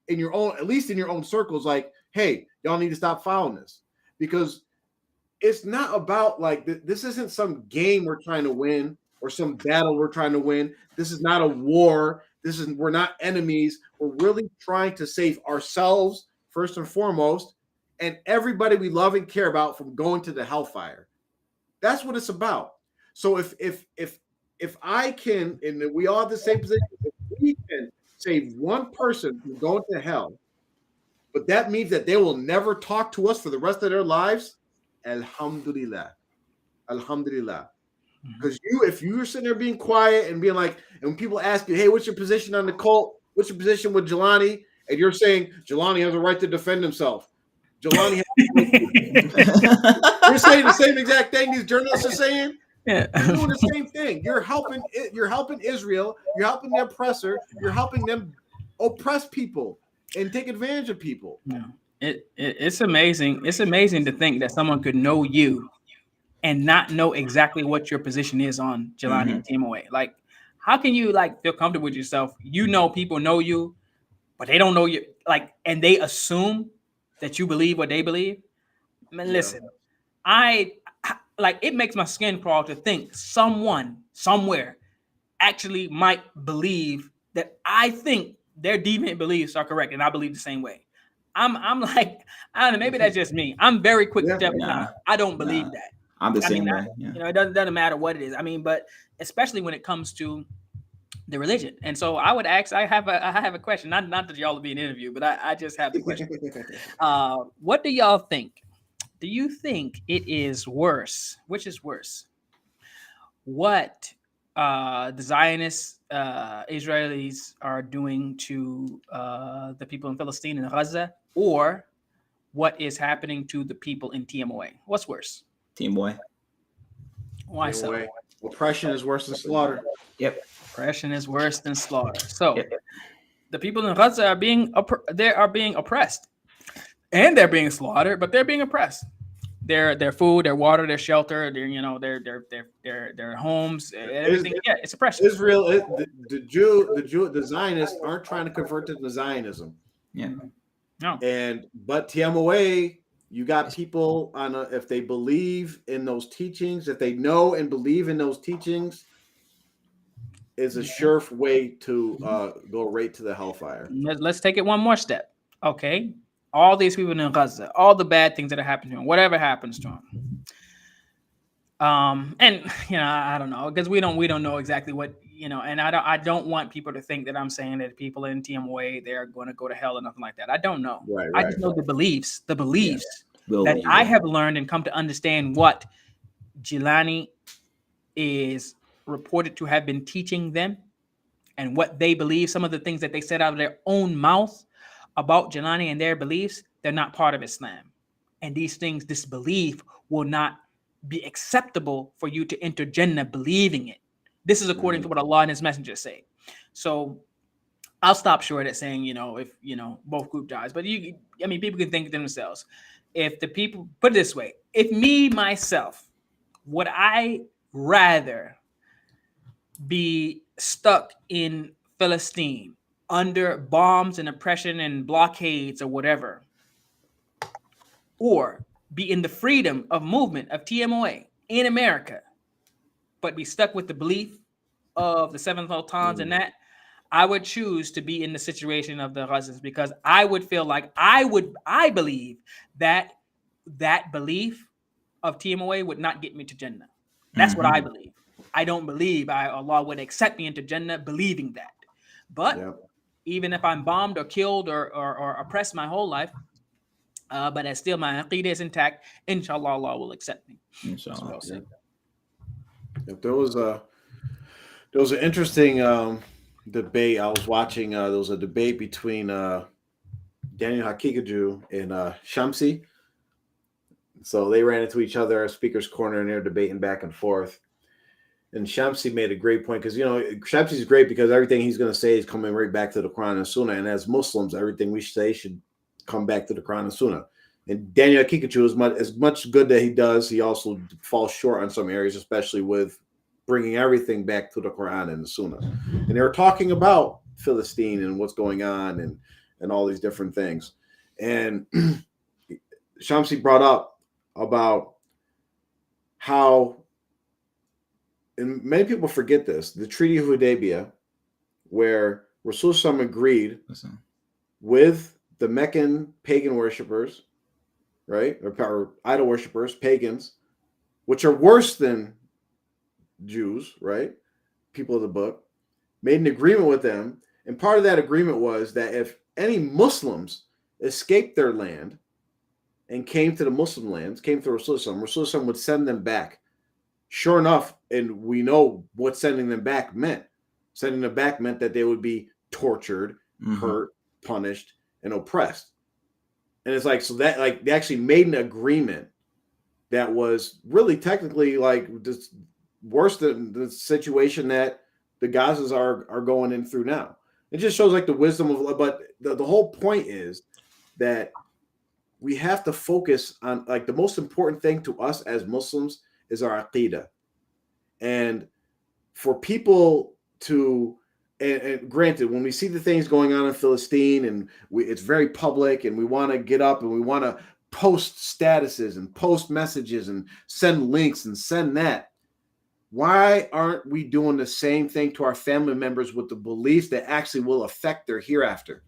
in your own, at least in your own circles, like, hey, y'all need to stop following this, because it's not about like this isn't some game we're trying to win or some battle we're trying to win. This is not a war. We're not enemies. We're really trying to save ourselves first and foremost, and everybody we love and care about from going to the hellfire. That's what it's about. So if I can, and we all have the same position, if we can save one person from going to hell, but that means that they will never talk to us for the rest of their lives, Alhamdulillah. Alhamdulillah. Because if you're sitting there being quiet and being like, and when people ask you, hey, what's your position on the cult? What's your position with Jelani? And you're saying Jelani has a right to defend himself. Jelani has you're saying the same exact thing these journalists are saying. Yeah. You're doing the same thing. You're helping Israel. You're helping the oppressor. You're helping them oppress people and take advantage of people. No. It's amazing. It's amazing to think that someone could know you and not know exactly what your position is on Jelani and TMOA. Like, how can you like feel comfortable with yourself? People know you, but they don't know you. Like, and they assume that you believe what they believe. I mean, listen, it makes my skin crawl to think someone somewhere actually might believe that I think their deviant beliefs are correct, and I believe the same way. I'm like, I don't know, maybe that's just me. I'm very quick to step down. I don't believe that. I'm the same way. Yeah. It doesn't matter what it is. I mean, but especially when it comes to the religion. And so I would ask, I have a question, not that y'all will be an interview, but I just have the question. What do y'all think? Do you think it is worse? Which is worse? What the Zionist Israelis are doing to the people in Palestine and Gaza, or what is happening to the people in TMOA? What's worse? TMOA. Why so? Oppression is worse than slaughter. Yep. Oppression is worse than slaughter. So the people in Gaza are being oppressed, and they're being slaughtered, but they're being oppressed. Their food, their water, their shelter, their homes, everything. Yeah, it's oppression. Israel, the Zionists aren't trying to convert to Zionism. Yeah. No. But TMOA, you got people if they believe in those teachings, if they know and believe in those teachings, is a sure way to go right to the hellfire. Let's take it one more step. Okay. All these people in Gaza, all the bad things that are happening to them, whatever happens to them. And I don't know, because we don't know exactly what, and I don't want people to think that I'm saying that people in TMOA, they're going to go to hell or nothing like that. I don't know. Right. I just know the beliefs that I have learned and come to understand what Jelani is reported to have been teaching them and what they believe, some of the things that they said out of their own mouth about Jelani and their beliefs. They're not part of Islam. And these things, this belief will not be acceptable for you to enter Jannah believing it. This is according to what Allah and His Messenger say. So I'll stop short at saying, if, both group dies. But people can think to themselves. If the people, put it this way, if me, myself, would I rather be stuck in Palestine under bombs and oppression and blockades or whatever, or be in the freedom of movement of TMOA in America, but be stuck with the belief of the seven sultans and that, I would choose to be in the situation of the Ghazis, because I would feel like I believe that belief of TMOA would not get me to Jannah. That's what I believe. I don't believe Allah would accept me into Jannah believing that. But even if I'm bombed or killed or oppressed my whole life, but as still my aqeedah is intact, inshallah, Allah will accept me. Inshallah. There was an interesting debate I was watching. There was a debate between Daniel Hakikaju and Shamsi. So they ran into each other at Speaker's Corner and they're debating back and forth. And Shamsi made a great point because, Shamsi is great because everything he's going to say is coming right back to the Quran and Sunnah. And as Muslims, everything we say should come back to the Quran and Sunnah. And Daniel Kikachu, as much good that he does, he also falls short on some areas, especially with bringing everything back to the Quran and the Sunnah. And they were talking about Palestine and what's going on and all these different things. And Shamsi brought up about how, and many people forget this, the Treaty of Hudaybiyah, where Rasul agreed with the Meccan pagan worshippers, right? Or idol worshippers, pagans, which are worse than Jews, right? People of the book, made an agreement with them. And part of that agreement was that if any Muslims escaped their land and came to the Muslim lands, came to Rasul would send them back. Sure enough, and we know what sending them back meant. Sending them back meant that they would be tortured, hurt, punished, and oppressed. And it's like, so that, like, they actually made an agreement that was really technically like just worse than the situation that the Gazas are going in through now. It just shows like the wisdom of, but the whole point is that we have to focus on, like, the most important thing to us as Muslims is our aqidah. And for people to, and granted, when we see the things going on in Palestine and it's very public and we want to get up and we want to post statuses and post messages and send links and send that, why aren't we doing the same thing to our family members with the beliefs that actually will affect their hereafter?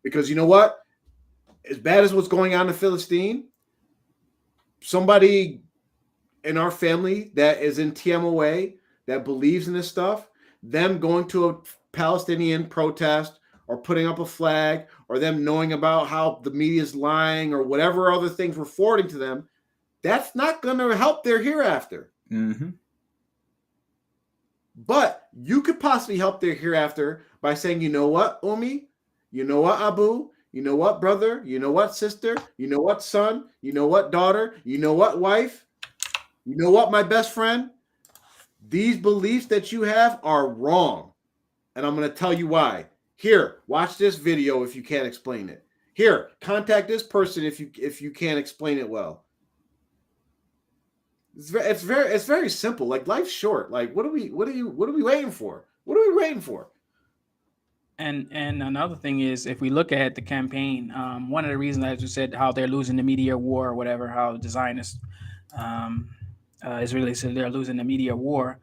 Because you know what? As bad as what's going on in Palestine, somebody in our family that is in TMOA that believes in this stuff, them going to a Palestinian protest or putting up a flag, or them knowing about how the media is lying or whatever other things we're forwarding to them, that's not going to help their hereafter. But you could possibly help their hereafter by saying, you know what, Umi? You know what, Abu? You know what, brother? You know what, sister? You know what, son? You know what, daughter? You know what, wife? You know what, my best friend? These beliefs that you have are wrong. And I'm going to tell you why. Here, watch this video if you can't explain it. Here, contact this person if you can't explain it well. It's very simple. Like, life's short. Like, what are we waiting for? What are we waiting for? And another thing is, if we look at the campaign, one of the reasons, as you said, how they're losing the media war or whatever, how the Zionists, Israelis said they're losing the media war.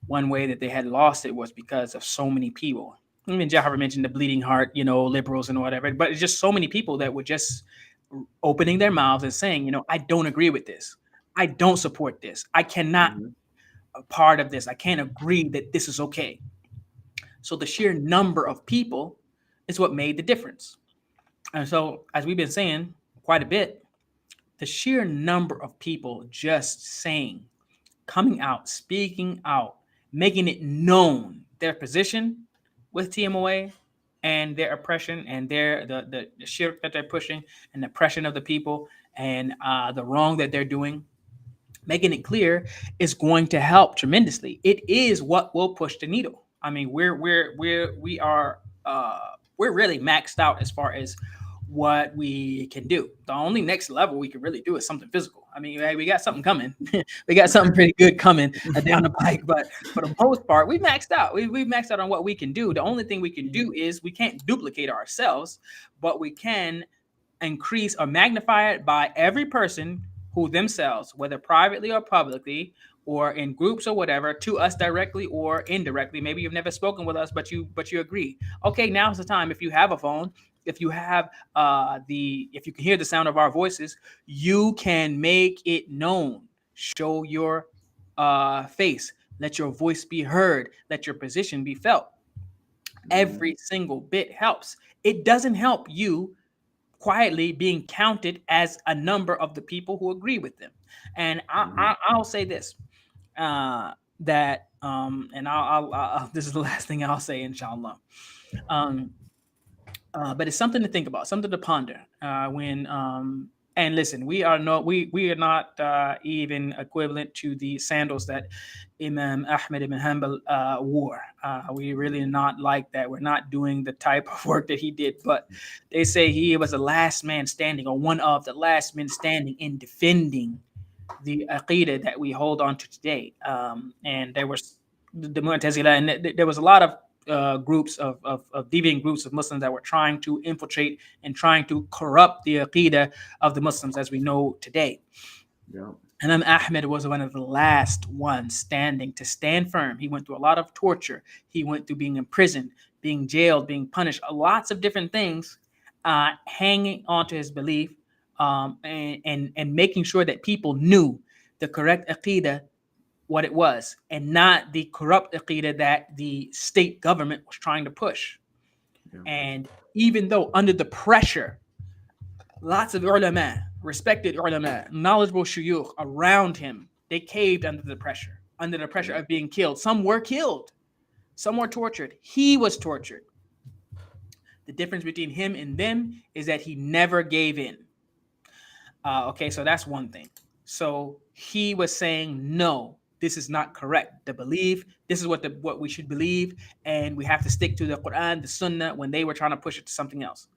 One way that they had lost it was because of so many people. I mean, Jahar mentioned the bleeding heart, liberals and whatever, but it's just so many people that were just opening their mouths and saying, I don't agree with this. I don't support this. I cannot a part of this. I can't agree that this is okay. So the sheer number of people is what made the difference. And so, as we've been saying quite a bit, the sheer number of people just saying, coming out, speaking out, making it known their position with TMOA and their oppression and the shirk that they're pushing and the oppression of the people and the wrong that they're doing, making it clear is going to help tremendously. It is what will push the needle. I mean, we're really maxed out as far as what we can do. The only next level we can really do is something physical. I mean, we got something coming. We got something pretty good coming down the pike. But for the most part, we maxed out. We maxed out on what we can do. The only thing we can do is we can't duplicate ourselves, but we can increase or magnify it by every person who themselves, whether privately or publicly, or in groups or whatever, to us directly or indirectly. Maybe you've never spoken with us, but you agree. Okay, now's the time. If you have a phone, if you have if you can hear the sound of our voices, you can make it known. Show your face. Let your voice be heard. Let your position be felt. Every single bit helps. It doesn't help you quietly being counted as a number of the people who agree with them. And I'll say this, and I'll this is the last thing I'll say, inshallah. But it's something to think about, something to ponder when And listen, we are not even equivalent to the sandals that Imam Ahmed ibn Hanbal wore. We really not like that. We're not doing the type of work that he did. But they say he was the last man standing, or one of the last men standing, in defending the aqidah that we hold on to today. And there was the Mu'tazila, and there was a lot of groups of deviant groups of Muslims that were trying to infiltrate and trying to corrupt the aqidah of the Muslims as we know today. Yeah. And Imam Ahmed was one of the last ones standing to stand firm. He went through a lot of torture. He went through being imprisoned, being jailed, being punished, lots of different things, hanging on to his belief, and making sure that people knew the correct aqidah, what it was, and not the corrupt aqidah that the state government was trying to push. Yeah. And even though under the pressure, lots of ulama, respected ulama, knowledgeable shuyukh around him, they caved under the pressure of being killed. Some were killed, some were tortured. He was tortured. The difference between him and them is that he never gave in. Okay, so that's one thing. So he was saying, no, this is not correct. The belief, this is what we should believe, and we have to stick to the Quran, the Sunnah, when they were trying to push it to something else.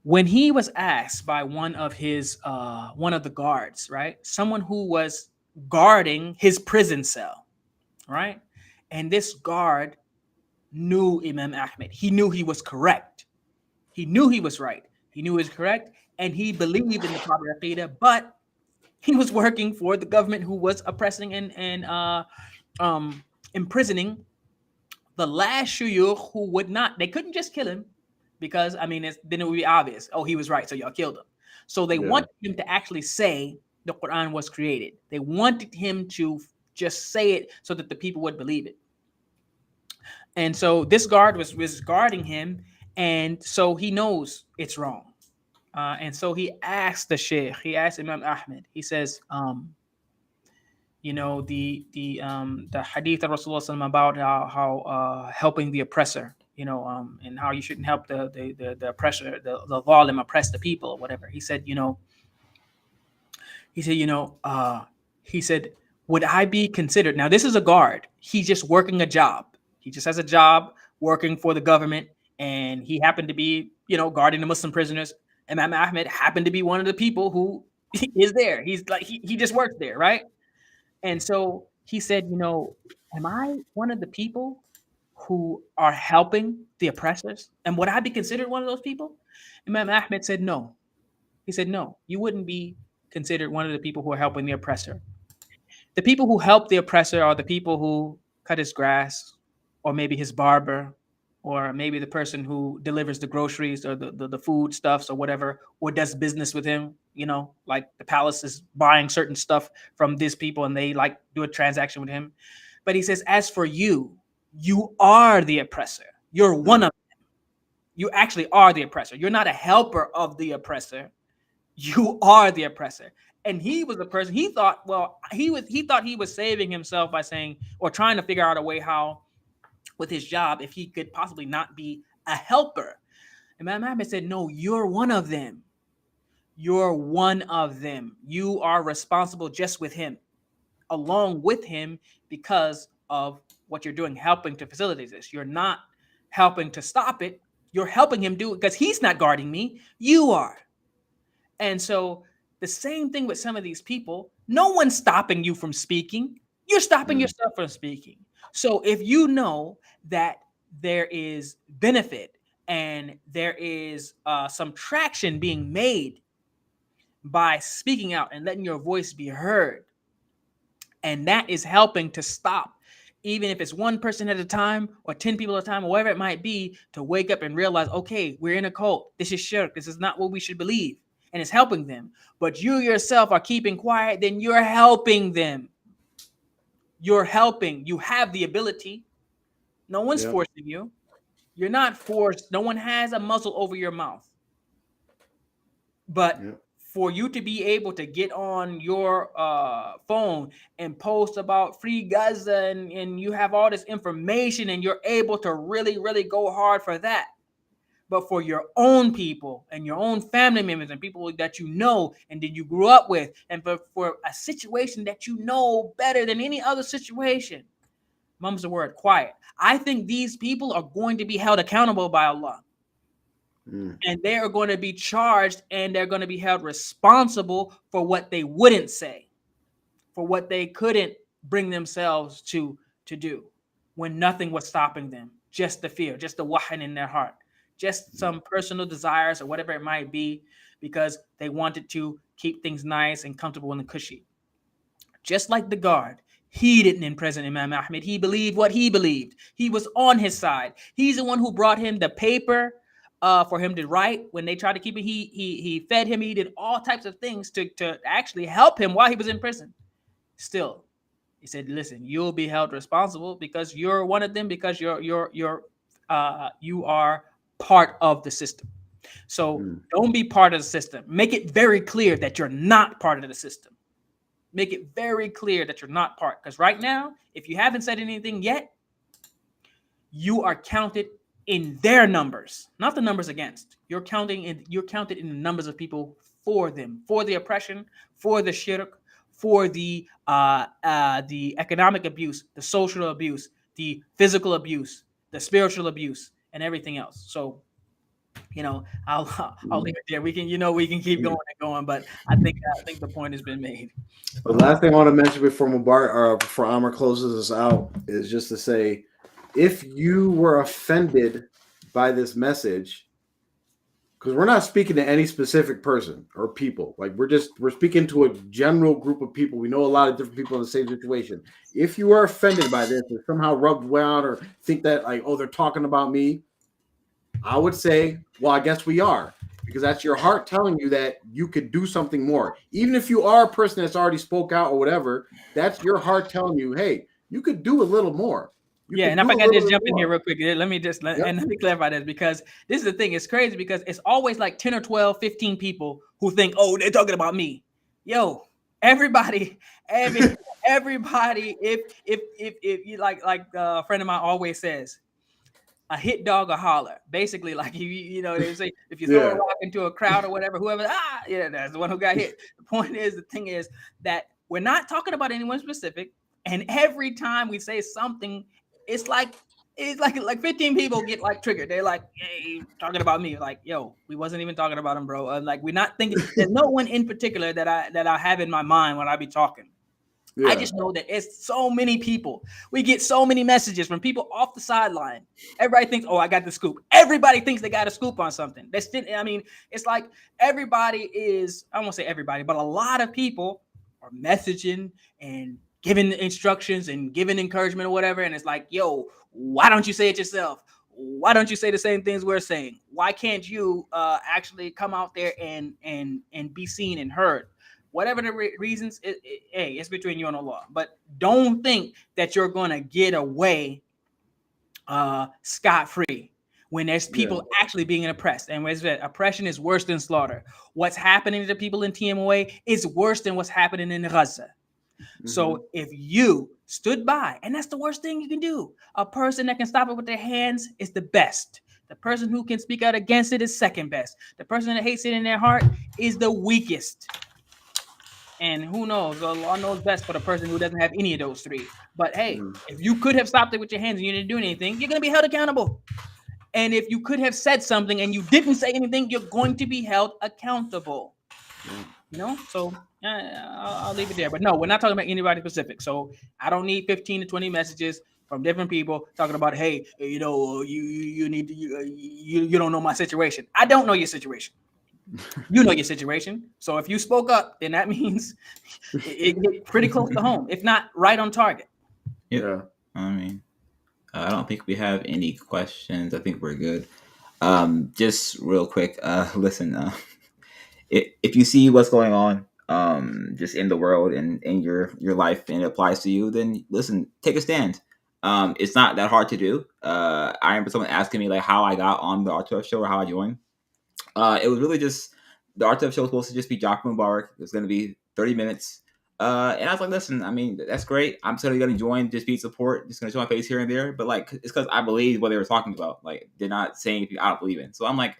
When he was asked by one of the guards, right, someone who was guarding his prison cell, right, and this guard knew Imam Ahmed. He knew he was correct. He knew he was right. He knew he was correct, and he believed in the proper aqidah, but he was working for the government who was oppressing and imprisoning the last shuyukh who would not. They couldn't just kill him, because then it would be obvious. Oh, he was right, so y'all killed him. So they wanted him to actually say the Quran was created. They wanted him to just say it so that the people would believe it. And so this guard was guarding him, and so he knows it's wrong. And so he asked the Sheikh, he asked Imam Ahmed, he says, the hadith of Rasulullah about how helping the oppressor, and how you shouldn't help the oppressor, the zalim oppress the people or whatever. He said, would I be considered? Now, this is a guard. He's just working a job. He just has a job working for the government, and he happened to be, guarding the Muslim prisoners. Imam Ahmed happened to be one of the people who is there. He's like, he just works there, right? And so he said, am I one of the people who are helping the oppressors? And would I be considered one of those people? Imam Ahmed said, no. He said, no, you wouldn't be considered one of the people who are helping the oppressor. The people who help the oppressor are the people who cut his grass, or maybe his barber, or maybe the person who delivers the groceries or the food stuffs or whatever, or does business with him, like the palace is buying certain stuff from these people and they like do a transaction with him. But he says, as for you, you are the oppressor. You're one of them. You actually are the oppressor. You're not a helper of the oppressor. You are the oppressor. And he was the person, he thought he was saving himself by saying, or trying to figure out a way how, with his job, if he could possibly not be a helper. Imam Ahmed said, no, you're one of them. You're one of them. You are responsible just with him, along with him, because of what you're doing, helping to facilitate this. You're not helping to stop it. You're helping him do it because he's not guarding me. You are. And so the same thing with some of these people. No one's stopping you from speaking. You're stopping yourself from speaking. So if you know that there is benefit and there is some traction being made by speaking out and letting your voice be heard, and that is helping to stop, even if it's one person at a time or 10 people at a time, or whatever it might be, to wake up and realize, okay, we're in a cult. This is shirk. This is not what we should believe. And it's helping them. But you yourself are keeping quiet, then you're helping them. You're helping. You have the ability. No one's forcing you. You're not forced. No one has a muzzle over your mouth. But for you to be able to get on your phone and post about free Gaza, and you have all this information, and you're able to really, really go hard for that, but for your own people and your own family members and people that you know and that you grew up with, and for a situation that you know better than any other situation. Mum's the word, quiet. I think these people are going to be held accountable by Allah. And they are going to be charged and they're going to be held responsible for what they wouldn't say, for what they couldn't bring themselves to do when nothing was stopping them. Just the fear, just the wahan in their heart, just some personal desires or whatever it might be, because they wanted to keep things nice and comfortable in the cushy. Just like the guard, he didn't imprison Imam Ahmed. He believed what he believed. He was on his side. He's the one who brought him the paper for him to write. When they tried to keep it, he fed him. He did all types of things to actually help him while he was in prison. Still, he said, "Listen, you'll be held responsible because you're one of them. Because you are part of the system. So don't be part of the system. Make it very clear that you're not part of the system. Make it very clear that you're not part. Because right now, if you haven't said anything yet, you are counted in their numbers, not the numbers against. You're counted in the numbers of people for them, for the oppression, for the shirk, for the economic abuse, the social abuse, the physical abuse, the spiritual abuse, and everything else. So, I'll leave it there. We can keep going and going, but I think the point has been made. The last thing I want to mention before before Amr closes us out is just to say, if you were offended by this message, because we're not speaking to any specific person or people, like we're speaking to a general group of people. We know a lot of different people in the same situation. If you are offended by this or somehow rubbed out or think that like, oh, they're talking about me, I would say, well, I guess we are, because that's your heart telling you that you could do something more. Even if you are a person that's already spoke out or whatever, that's your heart telling you, hey, you could do a little more. And if I can just jump in here real quick, let me clarify this, because this is the thing. It's crazy because it's always like 10 or 12, 15 people who think, oh, they're talking about me. Yo, everybody, if you like a friend of mine always says, a hit dog a holler. Basically, like they say, if you throw a rock into a crowd or whatever, whoever, that's the one who got hit. The thing is that we're not talking about anyone specific, and every time we say something, it's like 15 people get like triggered. They're like, "Hey, talking about me?" Like, yo, we wasn't even talking about him, bro. Like, we're not thinking. There's no one in particular that I have in my mind when I be talking. I just know that it's so many people. We get so many messages from people off the sideline. Everybody thinks, oh, I got the scoop. Everybody thinks they got a scoop on something. It's like everybody is, I won't say everybody, but a lot of people are messaging and giving instructions and giving encouragement or whatever. And it's like, yo, why don't you say it yourself? Why don't you say the same things we're saying? Why can't you actually come out there and be seen and heard? Whatever the reasons, it's between you and Allah. But don't think that you're going to get away scot-free when there's people actually being oppressed. And oppression is worse than slaughter. What's happening to people in TMOA is worse than what's happening in Gaza. Mm-hmm. So if you stood by, and that's the worst thing you can do, a person that can stop it with their hands is the best. The person who can speak out against it is second best. The person that hates it in their heart is the weakest. And who knows? Allah knows best for the person who doesn't have any of those three. But hey, if you could have stopped it with your hands and you didn't do anything, you're going to be held accountable. And if you could have said something and you didn't say anything, you're going to be held accountable. So I'll leave it there. But no, we're not talking about anybody specific. So I don't need 15 to 20 messages from different people talking about, hey, you don't know my situation. I don't know your situation. You know your situation. So if you spoke up, then that means it hit pretty close to home, if not right on target. Yeah. I mean, I don't think we have any questions. I think we're good. Just real quick, listen, if you see what's going on just in the world and in your life and it applies to you, then listen, take a stand. It's not that hard to do. I remember someone asking me like how I got on the R2F show or how I joined. It was really just, the R2F show was supposed to just be Jafar Mubarak. It was going to be 30 minutes. And I was like, listen, I mean, that's great. I'm certainly going to join, just be support, just going to show my face here and there. But like, it's because I believe what they were talking about. Like, they're not saying anything I don't believe in. So I'm like,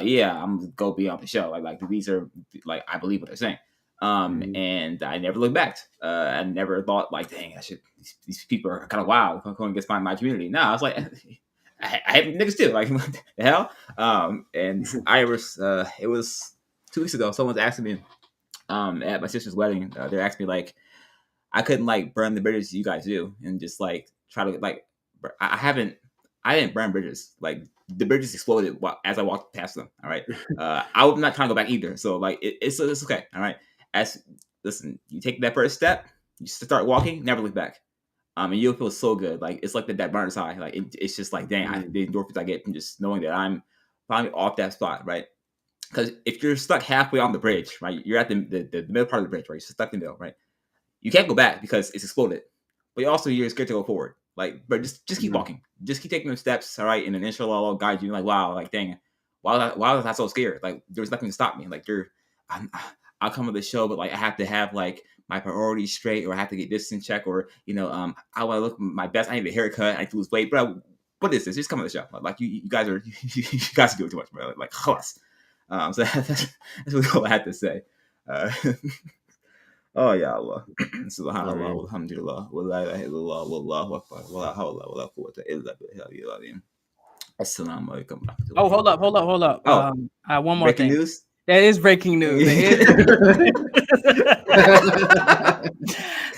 yeah, I'm gonna go be on the show. Like these are like I believe what they're saying. And I never looked back. I never thought like, dang, these people are kind of wild going against my community. No, I was like, I have niggas too. Like, what the hell? And I was, it was 2 weeks ago. Someone's asking me, at my sister's wedding, they're asking me like, I couldn't like burn the bridges you guys do, and just like try to like, I didn't burn bridges. Like the bridges exploded as I walked past them. All right, I'm not trying to go back either. So like, it's okay. All right. Listen, you take that first step, you start walking, never look back. And you'll feel so good. Like it's like that burner's high. Like it's just like, dang, the endorphins I get from just knowing that I'm finally off that spot, right? Because if you're stuck halfway on the bridge, right, you're at the middle part of the bridge, right? You're stuck in the middle, right? You can't go back because it's exploded. But you're scared to go forward. Like, but just keep walking. Just keep taking them steps, all right? And then inshallah Allah will guide you. Like, wow, like dang, why was I so scared? Like there was nothing to stop me. Like I'll come to the show, but like I have to have like my priorities straight, or I have to get this in check, or I want to look my best. I need a haircut. I need to lose weight, bro. What is this? Just come to the show. Like you guys are you guys are doing too much, bro. Like khalas. So that's really all I had to say. Oh ya Allah. Subhanallah, alhamdulillah, wa la ilaha illallah, wallahu akbar, wa la hawla wa la quwwata illa billahi al-azim. Assalamu alaikum. Oh, hold up. Oh, one more breaking thing. news? That is breaking news.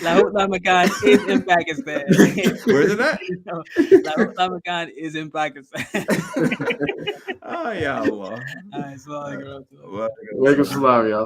Lahut Ramadan is in Pakistan. Where is it at? Lahut Ramadan is in Pakistan. Oh ya Allah. All right, so Walaikum salam, y'all.